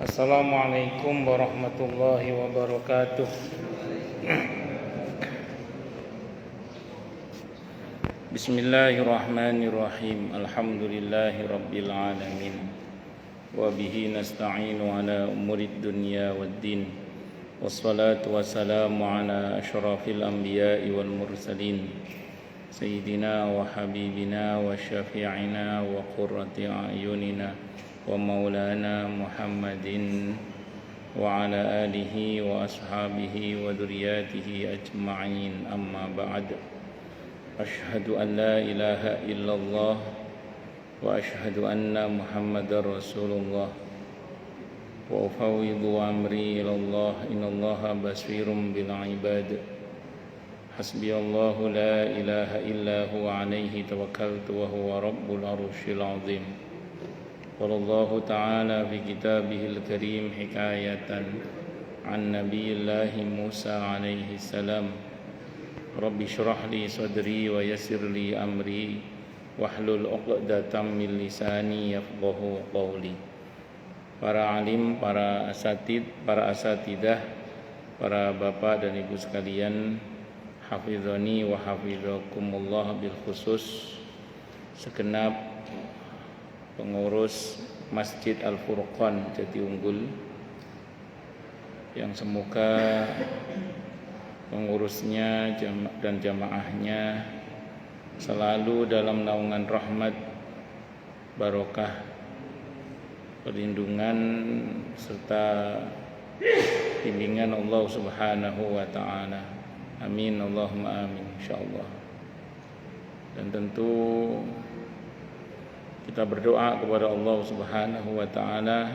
Assalamualaikum warahmatullahi wabarakatuh. Bismillahirrahmanirrahim. Alhamdulillahi rabbil alamin. Wa bihi nasta'inu ala umurid dunya waddin. Wassalatu wassalamu ala asyrafil anbiya'i wal mursalin. Sayyidina wa habibina wa syafi'ina wa qurrati a'yunina wa maulana Muhammadin wa ala alihi wa ashabihi wa dzurriyyatihi ajma'in, amma ba'd. Asyhadu an la ilaha illallah wa asyhadu anna Muhammadar Rasulullah wa ufawwidu amri ilallah, innallaha basirum bil ibad. Hasbiyallahu la ilaha illa huwa alaihi tawakkaltu wa huwa rabbul arsyil azim. Wallahu ta'ala fi kitabihil karim hikayatan an nabiyillahi Musa alaihi salam. Rabbi syrah li sadri wa yassir li amri wahlul 'uqdatam min lisani yafqahu qawli. Para alim, para asatidah, para bapak dan ibu sekalian, hafizani wa hafizakumullah, bil khusus segenap pengurus Masjid Al-Furqan Jatiunggul, yang semoga pengurusnya dan jamaahnya selalu dalam naungan rahmat, barokah, perlindungan serta bimbingan Allah Subhanahu wa ta'ala. Amin, Allahumma amin, insyaallah. Dan tentu kita berdoa kepada Allah Subhanahu wa ta'ala,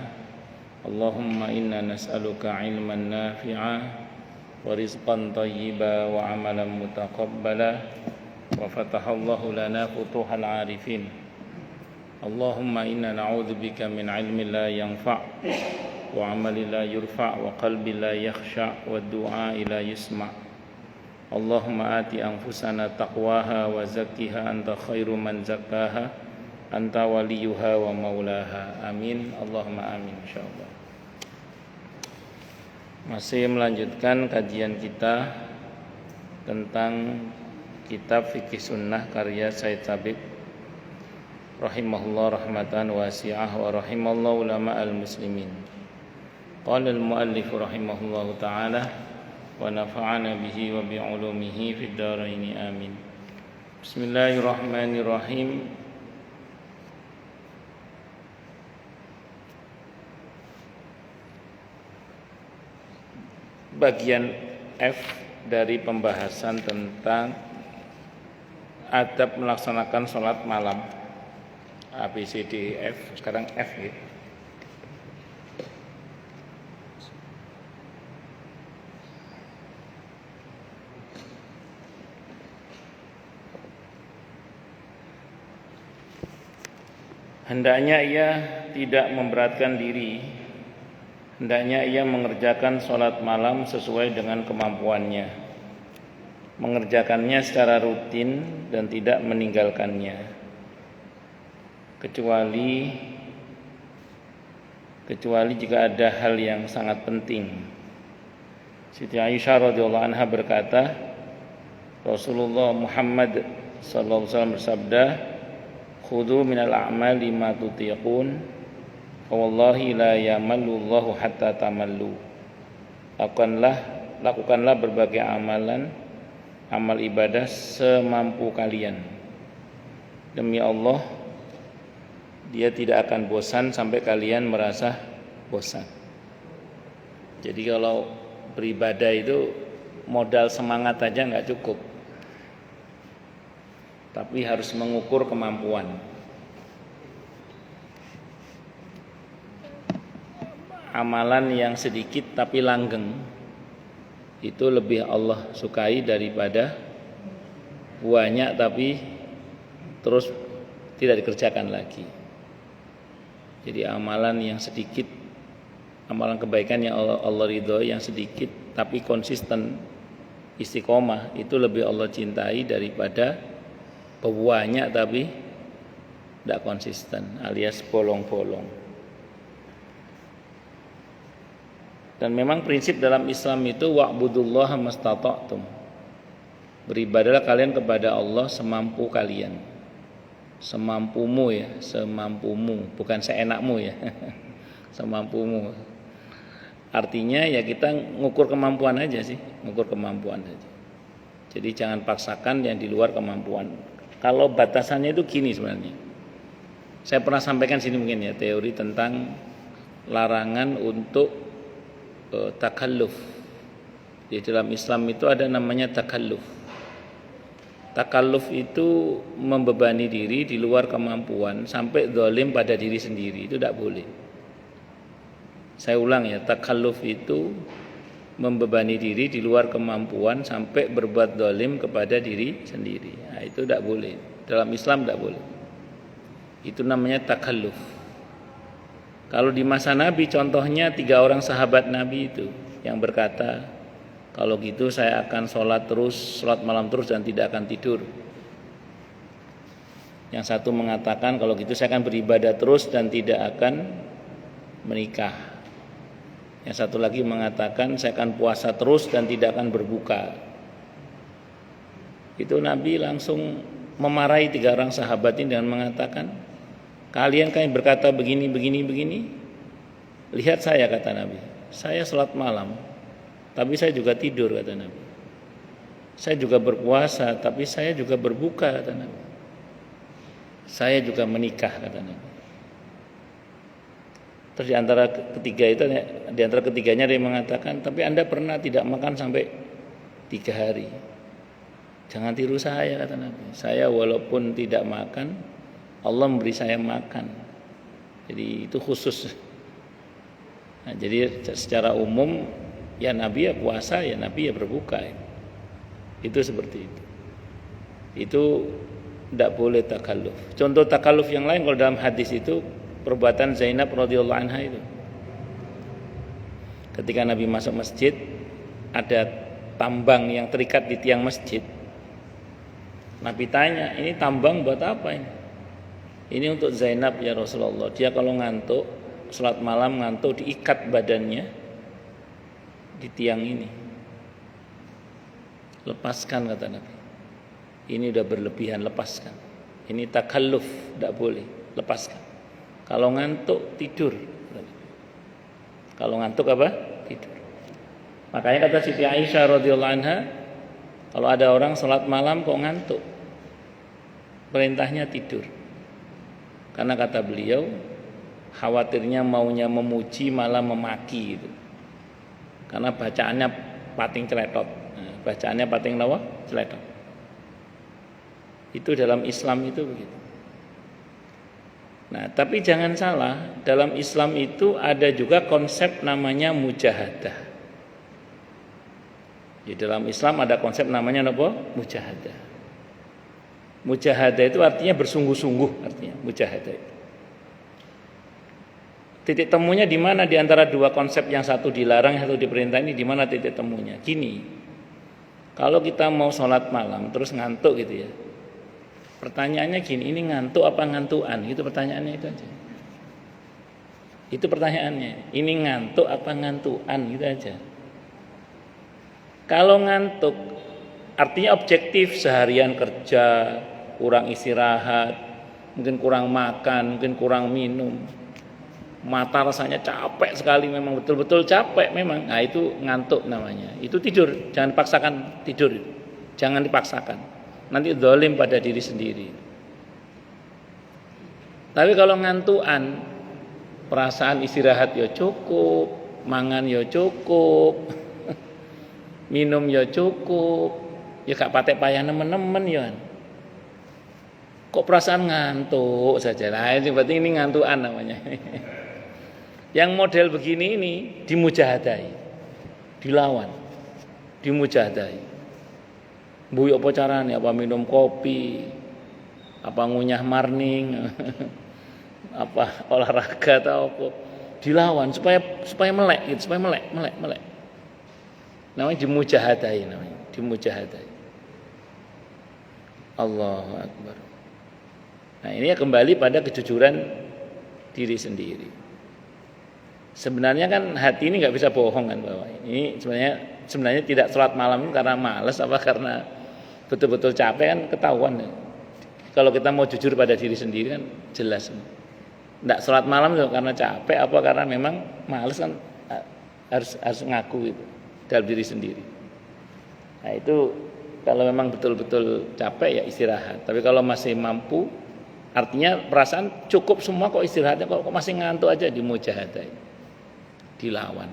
Allahumma inna nas'aluka ilman nafi'a wa rizqan thayyiba wa amalan mutaqabbala wa fatahallahu lana futuhal arifin. Allahumma inna na'udzubika min ilmin la yanfa' wa amalin la yurfa' wa qalbin la yakhsha' wa du'a la yusma'. Allahumma ati anfusana taqwaha wa zakkiha anta khairu man zakkaha anta waliyuha wa maulaha. Amin, Allahumma amin, insyaallah. Masih melanjutkan kajian kita tentang kitab Fikih Sunnah karya Said Sabiq rahimahullah rahmatan wasi'ah wa rahimallahu ulama al-muslimin. Qala al-muallif rahimahullahu ta'ala wa nafa'ana bihi wa bi'ulumihi fid dharain, amin. Bismillahirrahmanirrahim. Bagian F dari pembahasan tentang adab melaksanakan sholat malam. A, B, C, D, E, F. Sekarang F ya. Hendaknya ia tidak memberatkan diri. Hendaknya ia mengerjakan sholat malam sesuai dengan kemampuannya, mengerjakannya secara rutin dan tidak meninggalkannya, kecuali jika ada hal yang sangat penting. Siti Aisyah radhiyallahu anha berkata, Rasulullah Muhammad sallallahu alaihi wasallam bersabda, "Khudhu minal a'mali ma tutiqun. Wallahi la yamalullahu hatta tamallu." Lakukanlah berbagai amal ibadah semampu kalian. Demi Allah, Dia tidak akan bosan sampai kalian merasa bosan. Jadi kalau beribadah itu modal semangat aja nggak cukup, tapi harus mengukur kemampuan. Amalan yang sedikit tapi langgeng itu lebih Allah sukai daripada banyak tapi terus tidak dikerjakan lagi. Jadi amalan yang sedikit, amalan kebaikan yang Allah ridhoi yang sedikit tapi konsisten, istiqomah, itu lebih Allah cintai daripada banyak tapi tidak konsisten alias bolong-bolong. Dan memang prinsip dalam Islam itu wa'budullaha mastata'tum. Beribadahlah kalian kepada Allah semampu kalian. Semampumu ya, semampumu, bukan seenakmu ya. Semampumu. Artinya ya kita ngukur kemampuan aja sih, ngukur kemampuan aja. Jadi jangan paksakan yang di luar kemampuan. Kalau batasannya itu gini sebenarnya. Saya pernah sampaikan sini mungkin ya teori tentang larangan untuk takalluf. Di dalam Islam itu ada namanya takalluf. Takalluf itu membebani diri di luar kemampuan sampai zalim pada diri sendiri, itu tidak boleh. Saya ulang ya, takalluf itu membebani diri di luar kemampuan sampai berbuat zalim kepada diri sendiri. Nah, itu tidak boleh. Dalam Islam tidak boleh. Itu namanya takalluf. Kalau di masa Nabi contohnya 3 orang sahabat Nabi itu yang berkata, kalau gitu saya akan sholat malam terus dan tidak akan tidur. Yang satu mengatakan kalau gitu saya akan beribadah terus dan tidak akan menikah. Yang satu lagi mengatakan saya akan puasa terus dan tidak akan berbuka. Itu Nabi langsung memarahi 3 orang sahabat ini dengan mengatakan, kalian kan berkata begini. Lihat saya, kata Nabi, saya sholat malam, tapi saya juga tidur, kata Nabi. Saya juga berpuasa, tapi saya juga berbuka, kata Nabi. Saya juga menikah, kata Nabi. Terus di antara ketiganya dia mengatakan, tapi Anda pernah tidak makan sampai 3 hari. Jangan tiru saya, kata Nabi. Saya walaupun tidak makan, Allah memberi saya makan. Jadi itu khusus. Nah, jadi secara umum ya Nabi ya puasa, ya Nabi ya berbuka. Itu seperti itu. Itu tidak boleh takalluf. Contoh takalluf yang lain kalau dalam hadis itu perbuatan Zainab radhiyallahu anha itu. Ketika Nabi masuk masjid, ada tambang yang terikat di tiang masjid. Nabi tanya, ini tambang buat apa ini? Ini untuk Zainab ya Rasulullah. Dia kalau ngantuk, salat malam ngantuk, diikat badannya di tiang ini. Lepaskan, kata Nabi. Ini udah berlebihan, lepaskan. Ini takalluf, tidak boleh, lepaskan. Kalau ngantuk tidur. Kalau ngantuk apa? Tidur. Makanya kata Siti Aisyah radhiyallahu anha, kalau ada orang salat malam kok ngantuk, perintahnya tidur. Karena kata beliau, khawatirnya maunya memuji malah memaki gitu. Karena bacaannya pating celetot. Bacaannya pating nawa celetot. Itu dalam Islam itu begitu. Nah, tapi jangan salah, dalam Islam itu ada juga konsep namanya mujahadah. Di dalam Islam ada konsep namanya apa? Mujahadah. Mujahadah itu artinya bersungguh-sungguh, artinya mujahadah itu. Titik temunya di mana di antara dua konsep, yang satu dilarang, yang satu diperintah ini, di mana titik temunya? Gini, kalau kita mau sholat malam terus ngantuk gitu ya, pertanyaannya gini, ini ngantuk apa ngantuan? Gitu pertanyaannya itu aja. Itu pertanyaannya, ini ngantuk apa ngantuan? Gitu aja. Kalau ngantuk, artinya objektif, seharian kerja, kurang istirahat, mungkin kurang makan, mungkin kurang minum, mata rasanya capek sekali, memang betul-betul capek memang. Nah itu ngantuk namanya. Itu tidur, jangan paksakan tidur. Jangan dipaksakan. Nanti zalim pada diri sendiri. Tapi kalau ngantuan, perasaan istirahat ya cukup, mangan ya cukup, minum ya cukup, ya gak patek payah nemen-nemen ya. Kok perasaan ngantuk saja? Nah, ini berarti ini ngantuan namanya. Yang model begini ini dimujahadai, dilawan, dimujahadai. Bu apa carane? Apa minum kopi? Apa ngunyah marning? Apa olahraga atau apa? Dilawan supaya melek gitu, supaya melek. Namanya dimujahadai, namanya dimujahadai. Allahu Akbar. Nah, ini ya kembali pada kejujuran diri sendiri. Sebenarnya kan hati ini nggak bisa bohong kan, bahwa ini sebenarnya tidak sholat malam karena malas apa karena betul-betul capek, kan ketahuan. Kalau kita mau jujur pada diri sendiri kan jelas. Nggak sholat malam itu karena capek apa karena memang malas, kan harus ngaku itu dalam diri sendiri. Nah itu kalau memang betul-betul capek ya istirahat. Tapi kalau masih mampu, artinya perasaan cukup semua kok istirahatnya, kok masih ngantuk aja, di mujahadah, dilawan.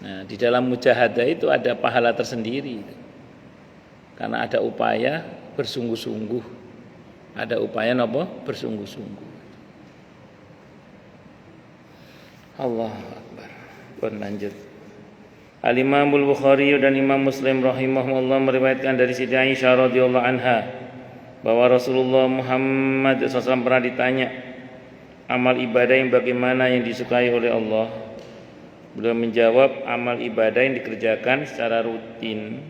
Nah di dalam mujahadah itu ada pahala tersendiri, karena ada upaya bersungguh-sungguh, ada upaya bersungguh-sungguh. Allah Akbar. Lanjut. Al-Imam Al-Bukhari dan Imam Muslim rahimahullah meriwayatkan dari Siti Aisyah radhiyallahu anha bahwa Rasulullah Muhammad SAW pernah ditanya amal ibadah yang bagaimana yang disukai oleh Allah. Beliau menjawab, amal ibadah yang dikerjakan secara rutin,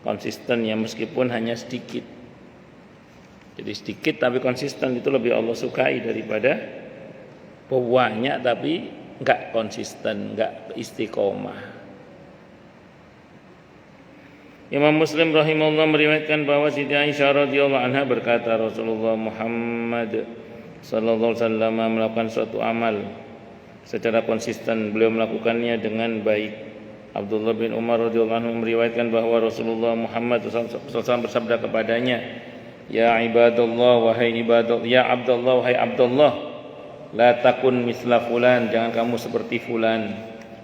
konsisten, ya meskipun hanya sedikit. Jadi sedikit tapi konsisten itu lebih Allah sukai daripada banyak tapi enggak konsisten, enggak istiqomah. Imam Muslim rahimahullah meriwayatkan bahwa Siti Aisyah radhiyallahu anha berkata, Rasulullah Muhammad sallallahu alaihi wasallam melakukan suatu amal secara konsisten, beliau melakukannya dengan baik. Abdullah bin Umar radhiyallahu anhu meriwayatkan bahwa Rasulullah Muhammad SAW bersabda kepadanya, Ya ibadallah wahai ibadallah, ya Abdullah wahai Abdullah, la takun misla fulan, jangan kamu seperti fulan.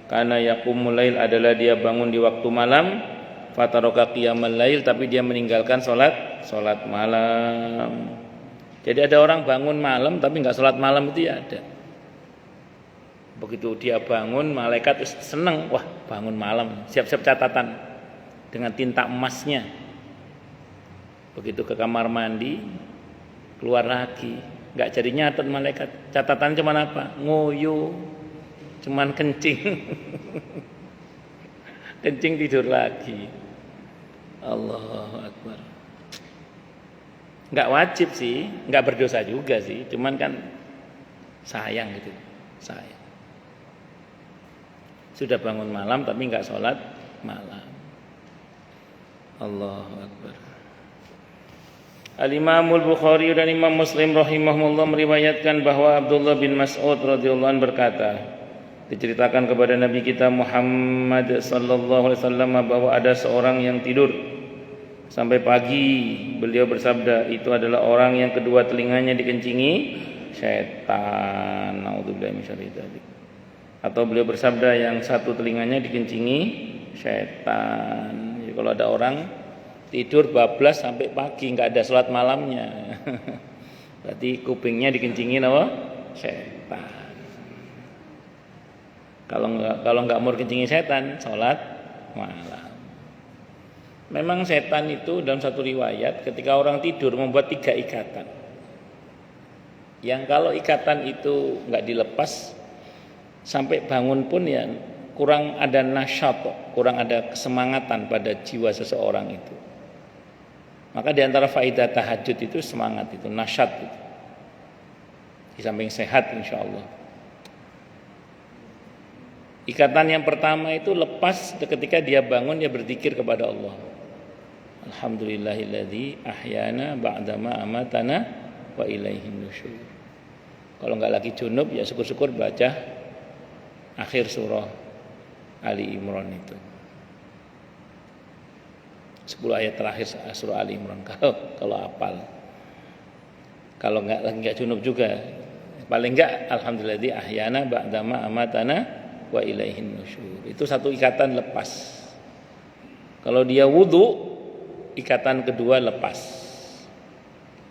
Karena yaqumul lail, adalah dia bangun di waktu malam, fataroka qiyamal lail, tapi dia meninggalkan salat malam. Jadi ada orang bangun malam tapi enggak salat malam, itu ya ada. Begitu dia bangun, malaikat senang, wah bangun malam, siap-siap catatan dengan tinta emasnya. Begitu ke kamar mandi, keluar lagi, enggak jadi nyatet malaikat. Catatan cuman apa? Nguyu, cuman kencing. Kencing tidur lagi. Allahu Akbar. Enggak wajib sih, enggak berdosa juga sih, cuman kan sayang gitu. Sayang. Sudah bangun malam tapi enggak sholat malam. Allahu Akbar. Al-Imam Al-Bukhari dan Imam Muslim rahimahullah meriwayatkan bahwa Abdullah bin Mas'ud radhiyallahu anhu berkata, diceritakan kepada Nabi kita Muhammad sallallahu alaihi wasallam bahwa ada seorang yang tidur sampai pagi. Beliau bersabda, itu adalah orang yang kedua telinganya dikencingi syaitan. Naudzubillahi minasyarri dzalik. Atau beliau bersabda, yang satu telinganya dikencingi syaitan. Jadi kalau ada orang tidur bablas sampai pagi enggak ada salat malamnya, berarti kupingnya dikencingin apa? Syaitan. Kalau enggak mau kencingi setan, salat malam. Memang setan itu dalam satu riwayat ketika orang tidur membuat 3 ikatan. Yang kalau ikatan itu enggak dilepas sampai bangun pun ya kurang ada nasyat, kurang ada kesemangatan pada jiwa seseorang itu. Maka di antara faidah tahajud itu semangat itu, nasyat itu. Di samping sehat insyaallah. Ikatan yang pertama itu lepas ketika dia bangun, dia berzikir kepada Allah. Alhamdulillahilladzi ahyana ba'dama amatana wa ilaihin nusyur. Kalau enggak lagi junub ya syukur-syukur baca akhir surah Ali Imran itu. 10 ayat terakhir surah Ali Imran kalau hafal. Kalau enggak junub juga, paling enggak alhamdulillah ahyana ba'dama amatana wa ilaihin nusyur. Itu satu ikatan lepas. Kalau dia wudu, ikatan kedua lepas.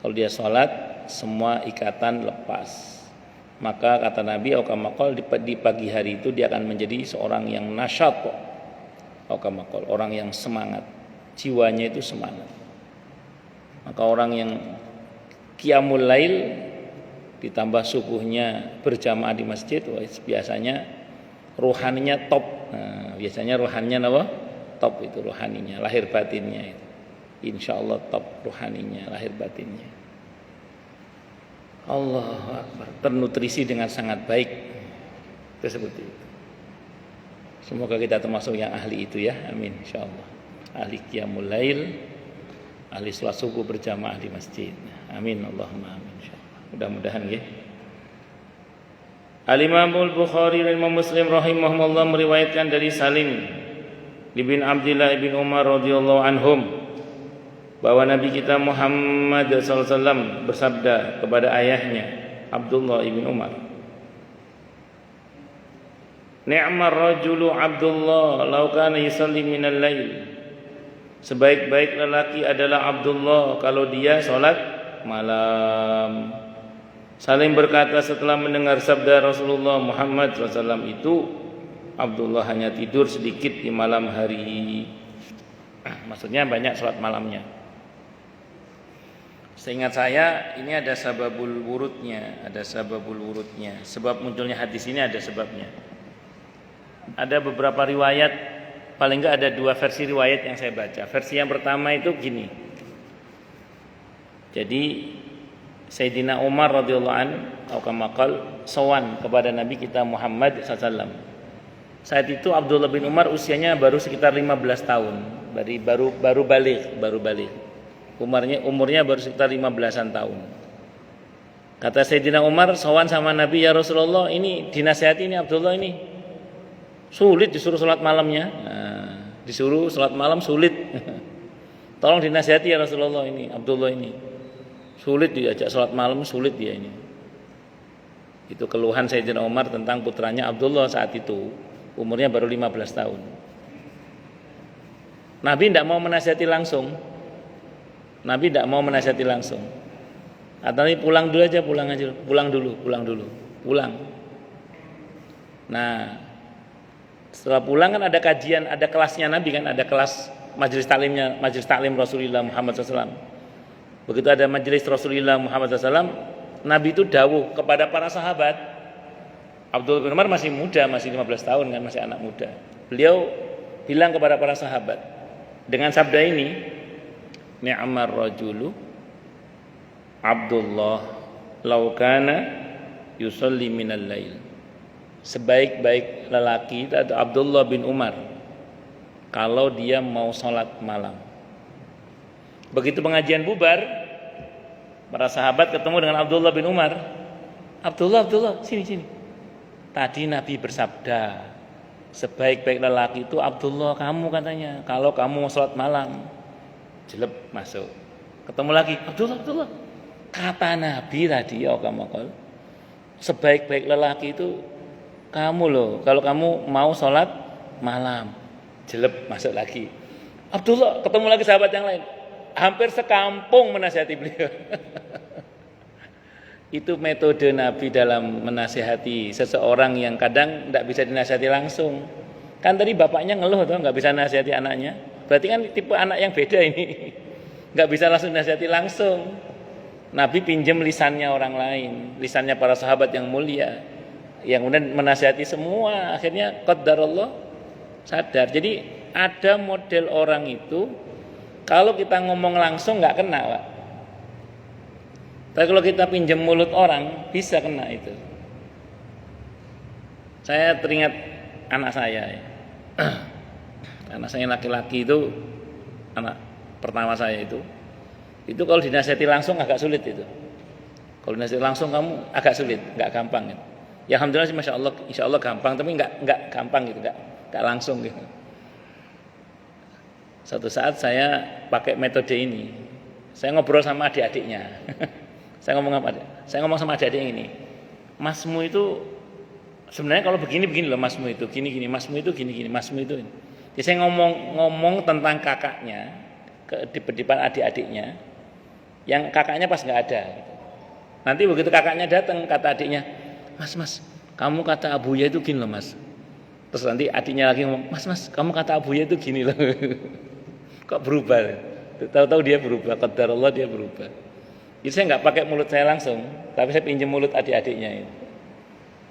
Kalau dia sholat, semua ikatan lepas. Maka kata Nabi Aukamakol, di pagi hari itu dia akan menjadi seorang yang nasyat, Aukamakol, orang yang semangat, jiwanya itu semangat. Maka orang yang qiyamul lail ditambah subuhnya berjamaah di masjid, biasanya rohaninya top. Nah, biasanya rohaninya apa? Top itu rohaninya, lahir batinnya itu. Insyaallah top rohaninya, lahir batinnya. Allahu Akbar, ternutrisi dengan sangat baik. Itu seperti itu. Semoga kita termasuk yang ahli itu ya. Amin insyaallah. Ahli qiyamul lail, ahli salat subuh berjamaah di masjid. Amin Allahumma amin insyaallah. Mudah-mudahan ya. Al-Imam Al-Bukhari dan Imam Muslim rahimahumullah meriwayatkan dari Salim bin Abdullah bin Umar radhiyallahu anhum bahwa Nabi kita Muhammad sallallahu alaihi wasallam bersabda kepada ayahnya Abdullah bin Umar, "Ni'mar rajulu Abdullah law kana yusalli minal lail." Sebaik-baik lelaki adalah Abdullah kalau dia salat malam. Salim berkata setelah mendengar sabda Rasulullah Muhammad SAW itu, Abdullah hanya tidur sedikit di malam hari. Maksudnya banyak salat malamnya. Seingat saya ini ada sababul wurudnya, Sebab munculnya hadis ini ada sebabnya. Ada beberapa riwayat, paling enggak ada 2 versi riwayat yang saya baca. Versi yang pertama itu gini. Jadi Sayyidina Umar radhiyallahu an atau kamakal sowan kepada Nabi kita Muhammad SAW. Saat itu Abdullah bin Umar usianya baru sekitar 15 tahun, baru balik. Umurnya baru sekitar 15-an tahun. Kata Sayyidina Umar sowan sama Nabi, ya Rasulullah, ini dinasihati ini Abdullah ini sulit disuruh sholat malamnya. Disuruh sholat malam sulit. Tolong dinasihati ya Rasulullah, ini Abdullah ini sulit diajak sholat malam, sulit dia ini. Itu keluhan Sayyidina Umar tentang putranya Abdullah saat itu, umurnya baru 15 tahun. Nabi tidak mau menasihati langsung. Katanya pulang dulu. Nah, setelah pulang kan ada kajian, ada kelasnya Nabi kan, ada kelas majelis taklim Rasulullah Muhammad SAW. Begitu ada majelis Rasulullah Muhammad SAW, Nabi itu dawuh kepada para sahabat. Abdullah bin Umar masih muda, masih 15 tahun kan, masih anak muda. Beliau bilang kepada para sahabat dengan sabda ini, ni'mar rajulu Abdullah law kana yusalli minal lail. Sebaik-baik lelaki itu Abdullah bin Umar kalau dia mau sholat malam. Begitu pengajian bubar, para sahabat ketemu dengan Abdullah bin Umar. Abdullah, sini. Tadi Nabi bersabda, sebaik-baik lelaki itu Abdullah kamu katanya, kalau kamu mau sholat malam. Jeleb masuk. Ketemu lagi, Abdullah. Kata Nabi tadi, sebaik-baik lelaki itu kamu loh, kalau kamu mau sholat malam. Jeleb masuk lagi. Abdullah, ketemu lagi sahabat yang lain. Hampir sekampung menasihati beliau. Itu metode Nabi dalam menasihati seseorang yang kadang tidak bisa dinasihati langsung. Kan tadi bapaknya ngeluh tuh nggak bisa nasihati anaknya. Berarti kan tipe anak yang beda ini. Nggak bisa langsung nasihati langsung. Nabi pinjam lisannya orang lain, lisannya para sahabat yang mulia, yang kemudian menasihati semua. Akhirnya qadarullah sadar. Jadi ada model orang itu. Kalau kita ngomong langsung nggak kena, Pak. Tapi kalau kita pinjam mulut orang bisa kena itu. Saya teringat anak saya. Anak saya laki-laki itu, anak pertama saya itu kalau dinasihati langsung agak sulit itu. Kalau dinasihati langsung kamu agak sulit, nggak gampang. Gitu. Ya alhamdulillah sih, masya Allah, insya Allah gampang, tapi nggak gampang gitu, nggak langsung gitu. Suatu saat saya pakai metode ini. Saya ngobrol sama adik-adiknya. Saya ngomong sama adik-adik ini. Masmu itu sebenarnya kalau begini loh, masmu itu gini, masmu itu gini, masmu itu. Jadi saya ngomong tentang kakaknya di depan adik-adiknya. Yang kakaknya pas nggak ada. Nanti begitu kakaknya datang, kata adiknya, Mas, kamu kata Abuya itu gini loh, Mas. Terus nanti adiknya lagi ngomong, Mas, kamu kata Abuya itu gini loh. Kok berubah? Tahu-tahu dia berubah, qadarullah dia berubah. Jadi saya nggak pakai mulut saya langsung, tapi saya pinjam mulut adik-adiknya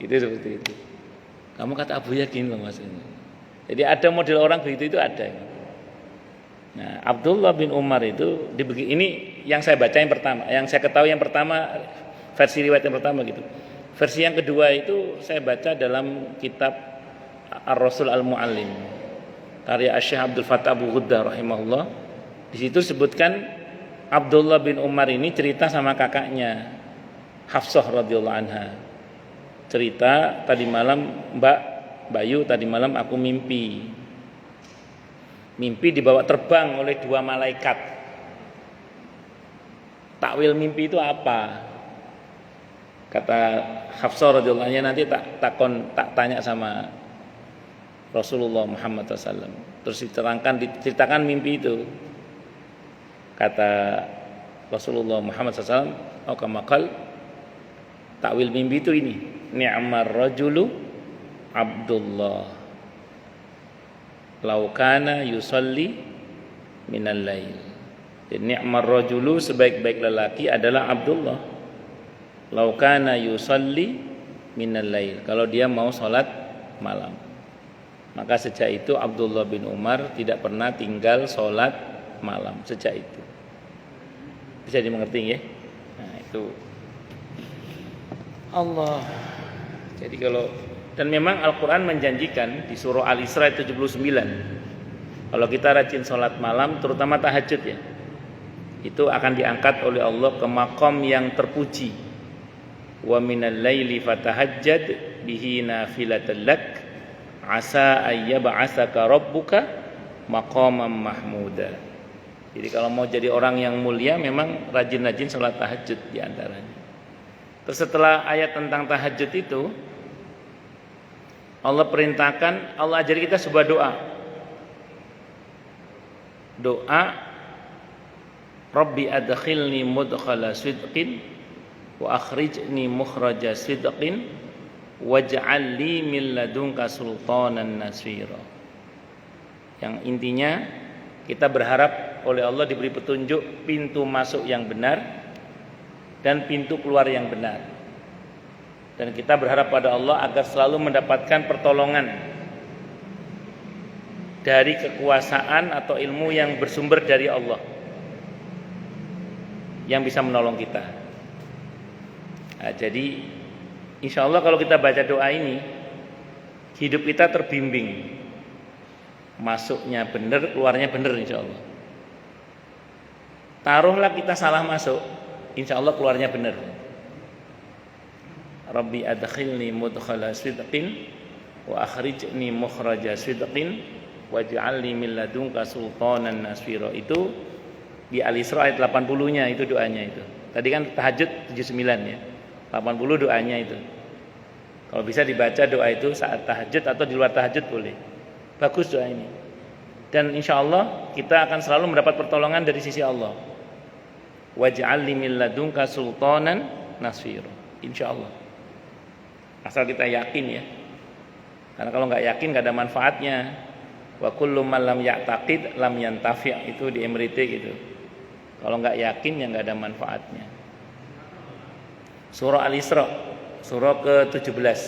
itu seperti itu. Kamu kata Abuya gini loh, Mas. Jadi ada model orang begitu itu ada. Nah, Abdullah bin Umar itu ini yang saya baca yang pertama, yang saya ketahui yang pertama, versi riwayat yang pertama gitu. Versi yang kedua itu saya baca dalam kitab Ar-Rasul Al-Muallim karya Syekh Abdul Fattah Abu Ghuddah rahimahullah. Di situ sebutkan Abdullah bin Umar ini cerita sama kakaknya Hafsah radhiyallahu anha. Cerita, tadi malam Mbak Bayu, tadi malam aku mimpi dibawa terbang oleh 2 malaikat. Takwil mimpi itu apa? Kata Hafsah radhiyallahu anha, nanti tak tanya sama Rasulullah Muhammad SAW. Terus diceritakan mimpi itu. Kata Rasulullah Muhammad SAW, "Aukamakal, takwil mimpi itu ini, ni'mar rajulu Abdullah, laukana yusalli minal lail." Jadi ni'mar rajulu, sebaik-baik lelaki adalah Abdullah, laukana yusalli minal lail, kalau dia mau sholat malam. Maka sejak itu Abdullah bin Umar tidak pernah tinggal sholat malam sejak itu. Bisa dimengerti ya? Nah, itu Allah. Jadi dan memang Al-Quran menjanjikan di surah Al-Isra 79, kalau kita rajin sholat malam, terutama tahajud ya, itu akan diangkat oleh Allah ke maqam yang terpuji. Wa minal laili fatahajjad bihi nafilatan lak asa ayyab'atsaka rabbuka maqaman mahmuda. Jadi kalau mau jadi orang yang mulia memang rajin-rajin sholat tahajud diantaranya. Terus setelah ayat tentang tahajud itu, Allah perintahkan, Allah ajari kita sebuah doa. Doa Rabbi adkhilni mudkhala sidqin wa akhrijni mukhraja sidqin waj'al li min ladunka sultanan nasira. Yang intinya kita berharap oleh Allah diberi petunjuk pintu masuk yang benar dan pintu keluar yang benar. Dan kita berharap pada Allah agar selalu mendapatkan pertolongan dari kekuasaan atau ilmu yang bersumber dari Allah yang bisa menolong kita. Nah, jadi insya Allah kalau kita baca doa ini, hidup kita terbimbing, masuknya benar, keluarnya benar insya Allah. Taruhlah kita salah masuk, insya Allah keluarnya benar. Rabbi adkhilni mudkhala sidqin wa akhrijni mukhraja sidqin waj'al li min ladunka sultanan nasira. Itu di Al-Isra ayat 80-nya itu doanya itu. Tadi kan tahajud 79 ya. 80 doanya itu. Kalau bisa dibaca doa itu saat tahajud atau di luar tahajud boleh. Bagus doa ini. Dan insya Allah kita akan selalu mendapat pertolongan dari sisi Allah. Waj'al li min ladunka sultanan nasira. Insya Allah. Asal kita yakin ya. Karena kalau nggak yakin nggak ada manfaatnya. Wa kullu man lam ya'taqid lam yantafi', itu di MRT gitu. Kalau nggak yakin ya nggak ada manfaatnya. Surah Al-Isra, surah ke-17,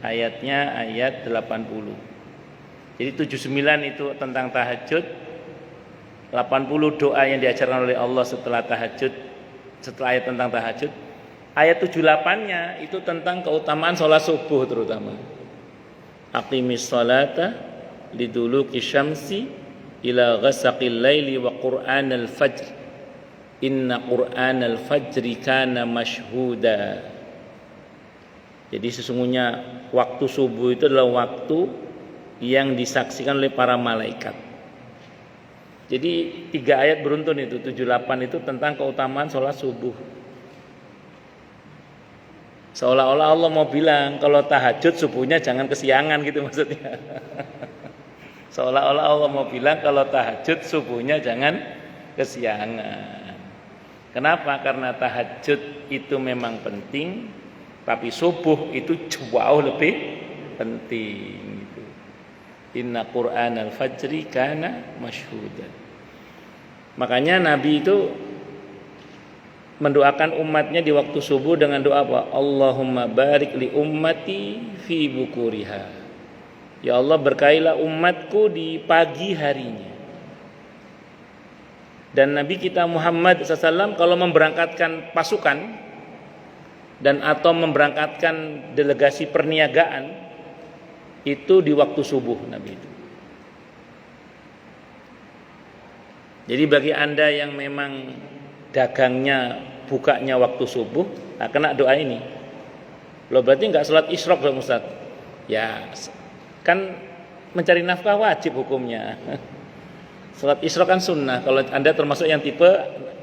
ayatnya ayat 80. Jadi 79 itu tentang tahajud, 80 doa yang diajarkan oleh Allah setelah tahajud, setelah ayat tentang tahajud. Ayat 78-nya itu tentang keutamaan sholat subuh terutama. Aqimis sholata liduluki syamsi ila ghasaqil laili wa qur'anal fajr. Inna qur'anal fajri kana mashhuda. Jadi sesungguhnya waktu subuh itu adalah waktu yang disaksikan oleh para malaikat. Jadi 3 ayat beruntun itu, 78 itu tentang keutamaan sholat subuh. Seolah-olah Allah mau bilang kalau tahajud subuhnya jangan kesiangan gitu maksudnya. Seolah-olah Allah mau bilang kalau tahajud subuhnya jangan kesiangan. Kenapa? Karena tahajud itu memang penting, tapi subuh itu jauh lebih penting. Inna Qur'anal fajri kana mashhuda. Makanya Nabi itu mendoakan umatnya di waktu subuh dengan doa apa? Allahumma barik li ummati fi bukuriha. Ya Allah, berkailah umatku di pagi harinya. Dan Nabi kita Muhammad SAW kalau memberangkatkan pasukan dan atau memberangkatkan delegasi perniagaan itu di waktu subuh Nabi itu. Jadi bagi Anda yang memang dagangnya bukanya waktu subuh, nah kena doa ini. Loh berarti enggak sholat isyraq dong Ustaz? Ya kan mencari nafkah wajib hukumnya. Sholat isyraq kan sunnah. Kalau Anda termasuk yang tipe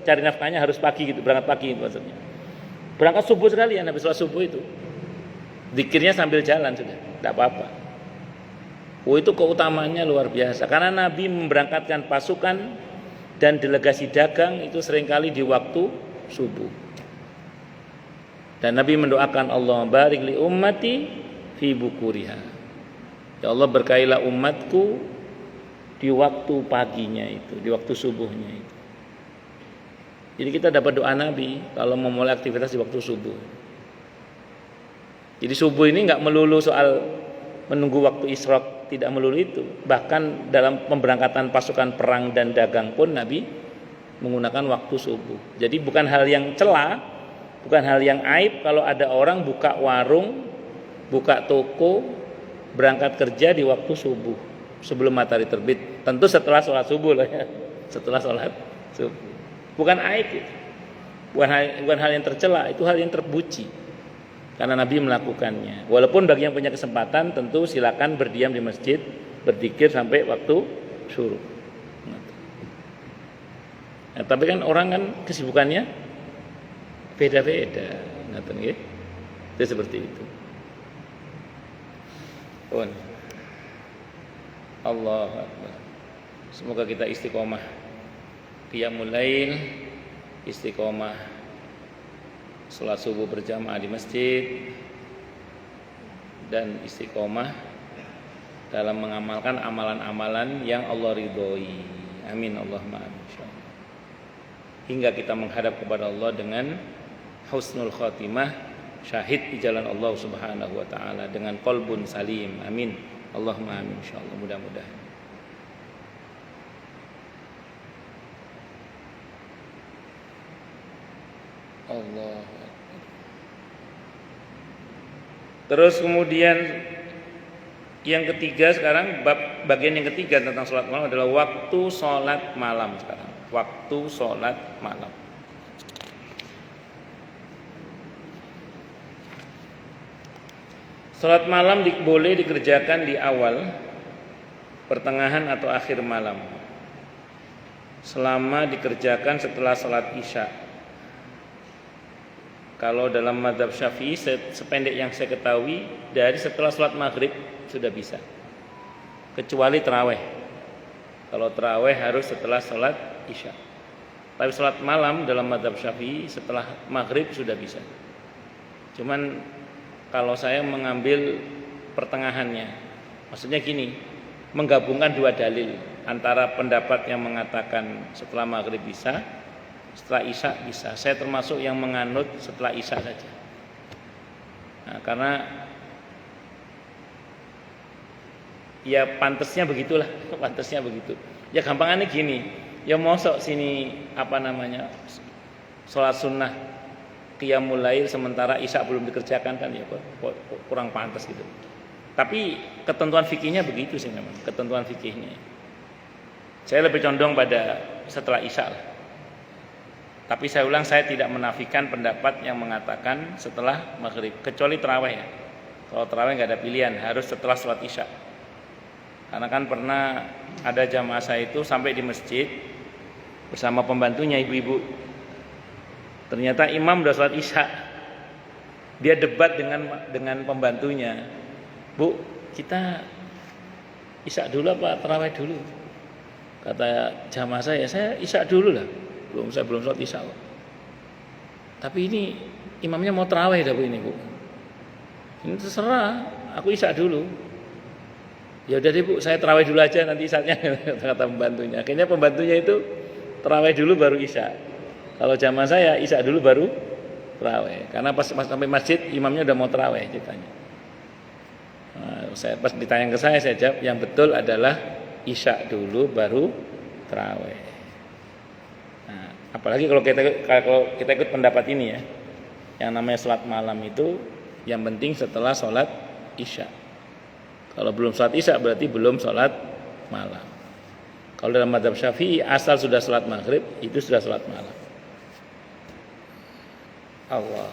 cari nafkahnya harus pagi gitu, berangkat pagi maksudnya. Berangkat subuh sekali ya Nabi sholat subuh itu. Zikirnya sambil jalan sudah, tidak apa-apa. Oh itu keutamaannya luar biasa. Karena Nabi memberangkatkan pasukan dan delegasi dagang itu seringkali di waktu subuh. Dan Nabi mendoakan Allah barik li ummati fi bukuriha. Ya Allah berkailah umatku di waktu paginya itu, di waktu subuhnya itu. Jadi kita dapat doa Nabi kalau memulai aktivitas di waktu subuh. Jadi subuh ini enggak melulu soal menunggu waktu isyraq, tidak melulu itu. Bahkan dalam pemberangkatan pasukan perang dan dagang pun Nabi menggunakan waktu subuh. Jadi bukan hal yang cela, bukan hal yang aib kalau ada orang buka warung, buka toko, berangkat kerja di waktu subuh sebelum matahari terbit. Tentu setelah sholat subuh lah ya. Setelah sholat subuh. Bukan aib itu. Bukan hal yang tercela, itu hal yang terpuji. Karena Nabi melakukannya. Walaupun bagi yang punya kesempatan tentu silakan berdiam di masjid, berzikir sampai waktu syuruk. Nah, tapi kan orang kan kesibukannya beda-beda. Ngaten nggih. Itu seperti itu. Allahu Akbar. Semoga kita istiqomah. Qiyamul lail, istiqomah salat subuh berjamaah di masjid, dan istiqomah dalam mengamalkan amalan-amalan yang Allah ridhoi. Amin Allahumma amin. Hingga kita menghadap kepada Allah dengan husnul khatimah, syahid di jalan Allah Subhanahu wa taala dengan qalbun salim. Amin. Allahumma amin insyaallah, mudah-mudahan. Allah. Terus kemudian yang ketiga sekarang, bagian yang ketiga tentang sholat malam adalah waktu sholat malam sekarang. Waktu sholat malam. Sholat malam boleh dikerjakan di awal, pertengahan atau akhir malam, selama dikerjakan setelah sholat isya. Kalau dalam mazhab Syafi'i, sependek yang saya ketahui, dari setelah sholat maghrib sudah bisa, kecuali taraweh. Kalau taraweh harus setelah sholat isya. Tapi sholat malam dalam mazhab Syafi'i setelah maghrib sudah bisa. Cuman kalau saya mengambil pertengahannya, maksudnya gini, menggabungkan dua dalil antara pendapat yang mengatakan setelah maghrib bisa, setelah isya bisa. Saya termasuk yang menganut setelah isya saja. Nah, karena ya pantasnya begitulah, pantasnya begitu. Ya gampangannya gini, ya mosok sini sholat sunnah qiyamul lail sementara isya belum dikerjakan, kan ya kurang pantas gitu. Tapi ketentuan fikihnya begitu sih memang, ketentuan fikihnya. Saya lebih condong pada setelah isya lah. Tapi saya ulang, saya tidak menafikan pendapat yang mengatakan setelah maghrib, kecuali tarawih ya. Kalau tarawih nggak ada pilihan, harus setelah sholat isya. Karena kan pernah ada jamaah saya itu sampai di masjid bersama pembantunya ibu-ibu. Ternyata imam udah sholat isya. Dia debat dengan pembantunya. Bu, kita isya dulu apa tarawih dulu? Kata jamaah saya isya dulu lah. Saya belum sholat isya. Tapi ini imamnya mau tarawih dah Bu ini Bu. Ini terserah, aku isya dulu. Ya udah deh Bu, saya tarawih dulu aja nanti isyanya, kata pembantunya. Akhirnya pembantunya itu tarawih dulu baru isya. Kalau jamaah saya isya dulu baru tarawih. Karena pas sampai masjid imamnya udah mau tarawih ceritanya. Nah, saya pas ditanya ke saya jawab yang betul adalah isya dulu baru tarawih. Apalagi kalau kita ikut pendapat ini ya. Yang namanya sholat malam itu yang penting setelah sholat isya. Kalau belum sholat isya berarti belum sholat malam. Kalau dalam mazhab Syafi'i asal sudah sholat maghrib itu sudah sholat malam. Allah.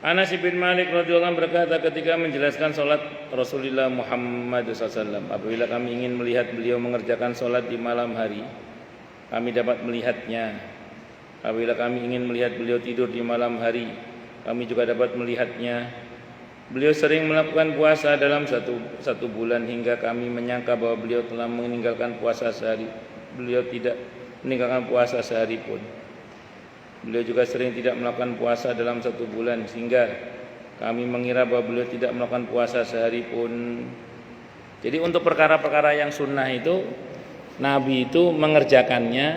Anas bin Malik radhiyallahu anhu berkata ketika menjelaskan sholat Rasulullah Muhammad SAW, apabila kami ingin melihat beliau mengerjakan sholat di malam hari, kami dapat melihatnya. Apabila kami ingin melihat beliau tidur di malam hari, kami juga dapat melihatnya. Beliau sering melakukan puasa dalam satu bulan hingga kami menyangka bahwa beliau telah meninggalkan puasa sehari. Beliau tidak meninggalkan puasa sehari pun. Beliau juga sering tidak melakukan puasa dalam satu bulan sehingga kami mengira bahwa beliau tidak melakukan puasa sehari pun. Jadi untuk perkara-perkara yang sunnah itu Nabi itu mengerjakannya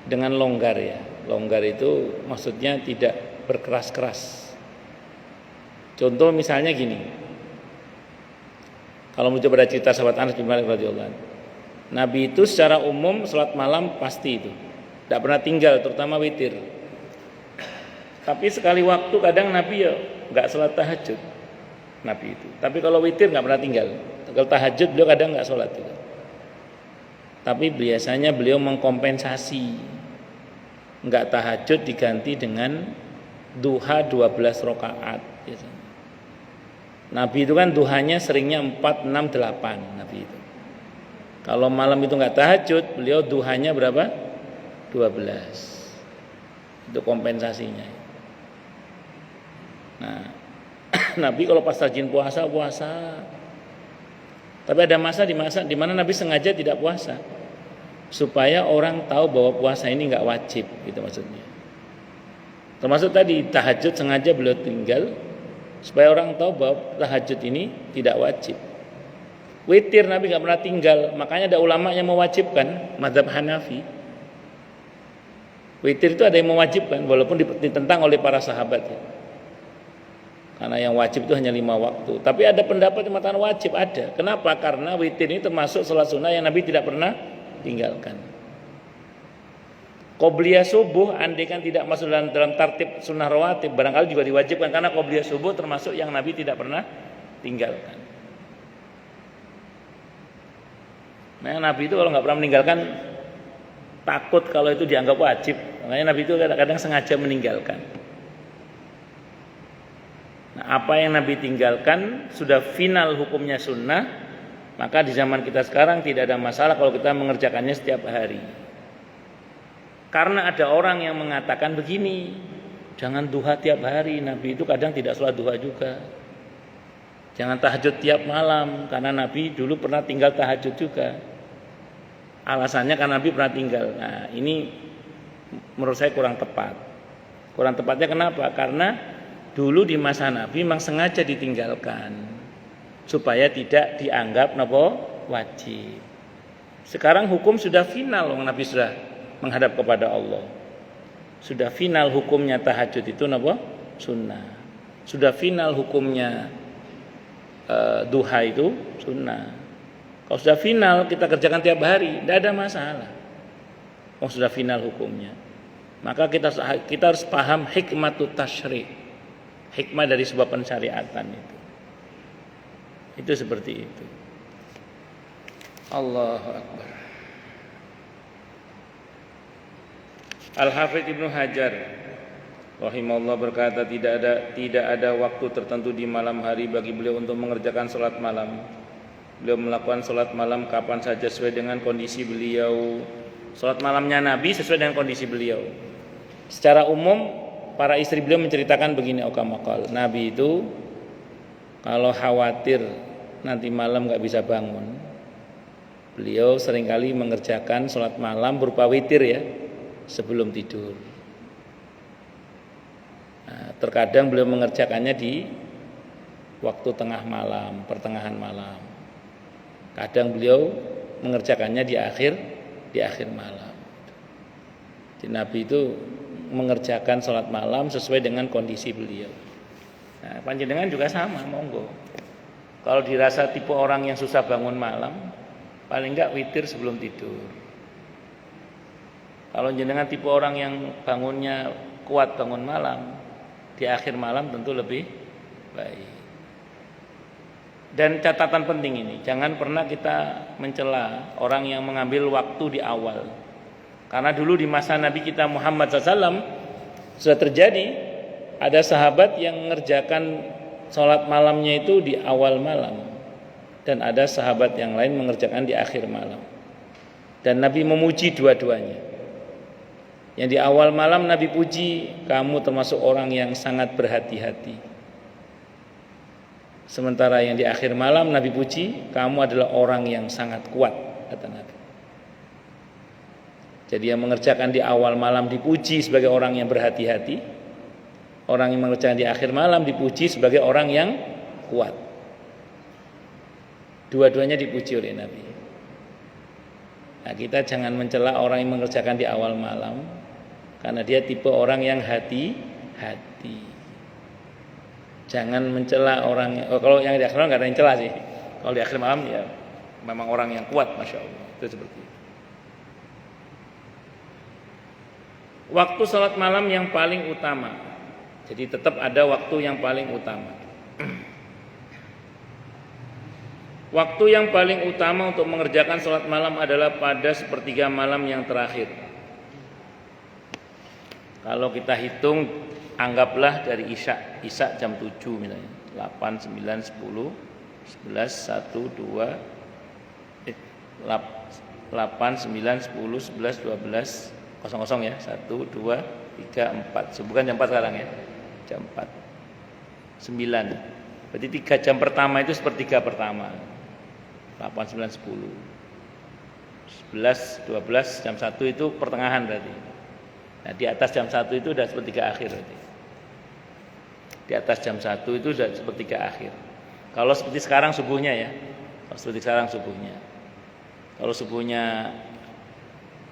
dengan longgar ya. Longgar itu maksudnya tidak berkeras-keras. Contoh misalnya gini. Kalau mencoba pada cerita sahabat Anas bin Malik radhiyallahu anhu. Nabi itu secara umum salat malam pasti itu. Tidak pernah tinggal, terutama witir. Tapi sekali waktu kadang Nabi ya nggak sholat tahajud, Nabi itu. Tapi kalau witir nggak pernah tinggal. Kalau tahajud beliau kadang nggak sholat juga. Tapi biasanya beliau mengkompensasi, nggak tahajud diganti dengan duha 12 rakaat. Nabi itu kan duhanya seringnya 4, 6, 8 Nabi itu. Kalau malam itu nggak tahajud, beliau duhanya berapa? 12. Itu kompensasinya. Nah, Nabi kalau pas rajin puasa. Tapi ada masa di mana Nabi sengaja tidak puasa supaya orang tahu bahwa puasa ini enggak wajib, gitu maksudnya. Termasuk tadi tahajud sengaja beliau tinggal supaya orang tahu bahwa tahajud ini tidak wajib. Witir Nabi enggak pernah tinggal, makanya ada ulama yang mewajibkan mazhab Hanafi. Witir itu ada yang mewajibkan walaupun ditentang oleh para sahabat ya. Karena yang wajib itu hanya 5 waktu. Tapi ada pendapat yang mengatakan wajib, ada. Kenapa? Karena witir ini termasuk salat sunnah yang Nabi tidak pernah tinggalkan. Qobliyah subuh andai kan tidak masuk dalam tartib sunnah rawatib barangkali juga diwajibkan karena qobliyah subuh termasuk yang Nabi tidak pernah tinggalkan. Nah, Nabi itu kalau nggak pernah meninggalkan takut kalau itu dianggap wajib. Makanya Nabi itu kadang-kadang sengaja meninggalkan. Nah, apa yang Nabi tinggalkan sudah final hukumnya sunnah, maka di zaman kita sekarang tidak ada masalah kalau kita mengerjakannya setiap hari. Karena ada orang yang mengatakan begini, jangan duha tiap hari. Nabi itu kadang tidak sholat duha juga. Jangan tahajud tiap malam, karena Nabi dulu pernah tinggal tahajud juga. Alasannya karena Nabi pernah tinggal. Nah, ini menurut saya kurang tepat. Kurang tepatnya kenapa? Karena dulu di masa Nabi memang sengaja ditinggalkan supaya tidak dianggap wajib. Sekarang hukum sudah final, Nabi sudah menghadap kepada Allah. Sudah final hukumnya tahajud itu sunnah. Sudah final hukumnya duha itu sunnah. Kalau sudah final kita kerjakan tiap hari, tidak ada masalah. Kalau sudah final hukumnya, maka kita harus paham hikmatut tasyri', hikmah dari sebuah pensyariatan itu. Itu seperti itu. Allahu Akbar. Al-Hafidz Ibnu Hajar rahimahullah berkata tidak ada waktu tertentu di malam hari bagi beliau untuk mengerjakan salat malam. Beliau melakukan salat malam kapan saja sesuai dengan kondisi beliau. Salat malamnya Nabi sesuai dengan kondisi beliau. Secara umum para istri beliau menceritakan begini okamakal. Nabi itu kalau khawatir nanti malam gak bisa bangun, beliau seringkali mengerjakan salat malam berupa witir ya sebelum tidur. Nah, terkadang beliau mengerjakannya di waktu tengah malam, pertengahan malam. Kadang beliau mengerjakannya di akhir malam. Jadi Nabi itu mengerjakan sholat malam sesuai dengan kondisi beliau. Nah, panjenengan juga sama, monggo. Kalau dirasa tipe orang yang susah bangun malam, paling enggak witir sebelum tidur. Kalau jenengan tipe orang yang bangunnya kuat bangun malam, di akhir malam tentu lebih baik. Dan catatan penting ini, jangan pernah kita mencela orang yang mengambil waktu di awal. Karena dulu di masa Nabi kita Muhammad SAW sudah terjadi, ada sahabat yang mengerjakan sholat malamnya itu di awal malam, dan ada sahabat yang lain mengerjakan di akhir malam. Dan Nabi memuji dua-duanya. Yang di awal malam Nabi puji, kamu termasuk orang yang sangat berhati-hati. Sementara yang di akhir malam Nabi puji, kamu adalah orang yang sangat kuat, kata Nabi. Jadi yang mengerjakan di awal malam dipuji sebagai orang yang berhati-hati, orang yang mengerjakan di akhir malam dipuji sebagai orang yang kuat. Dua-duanya dipuji oleh Nabi. Nah, kita jangan mencela orang yang mengerjakan di awal malam, karena dia tipe orang yang hati-hati. Jangan mencela orang, kalau yang di akhir malam nggak ada yang cela sih. Kalau di akhir malam ya memang orang yang kuat, masya Allah. Itu seperti itu. Waktu salat malam yang paling utama. Jadi tetap ada waktu yang paling utama. Waktu yang paling utama untuk mengerjakan salat malam adalah pada sepertiga malam yang terakhir. Kalau kita hitung, anggaplah dari Isya jam 7 misalnya, 8, 9, 10, 11, 1, 2, 8, 9, 10, 11, 12, kosong ya, 1, 2, 3, 4. Bukan jam 4 sekarang ya, jam 4, 9. Berarti 3 jam pertama itu sepertiga pertama, 8, 9, 10, 11, 12, jam 1 itu pertengahan berarti. Nah, di atas jam 1 itu sudah sepertiga akhir berarti. Di atas jam 1 itu sudah sepertiga akhir. Kalau seperti sekarang subuhnya ya. Kalau seperti sekarang subuhnya. Kalau subuhnya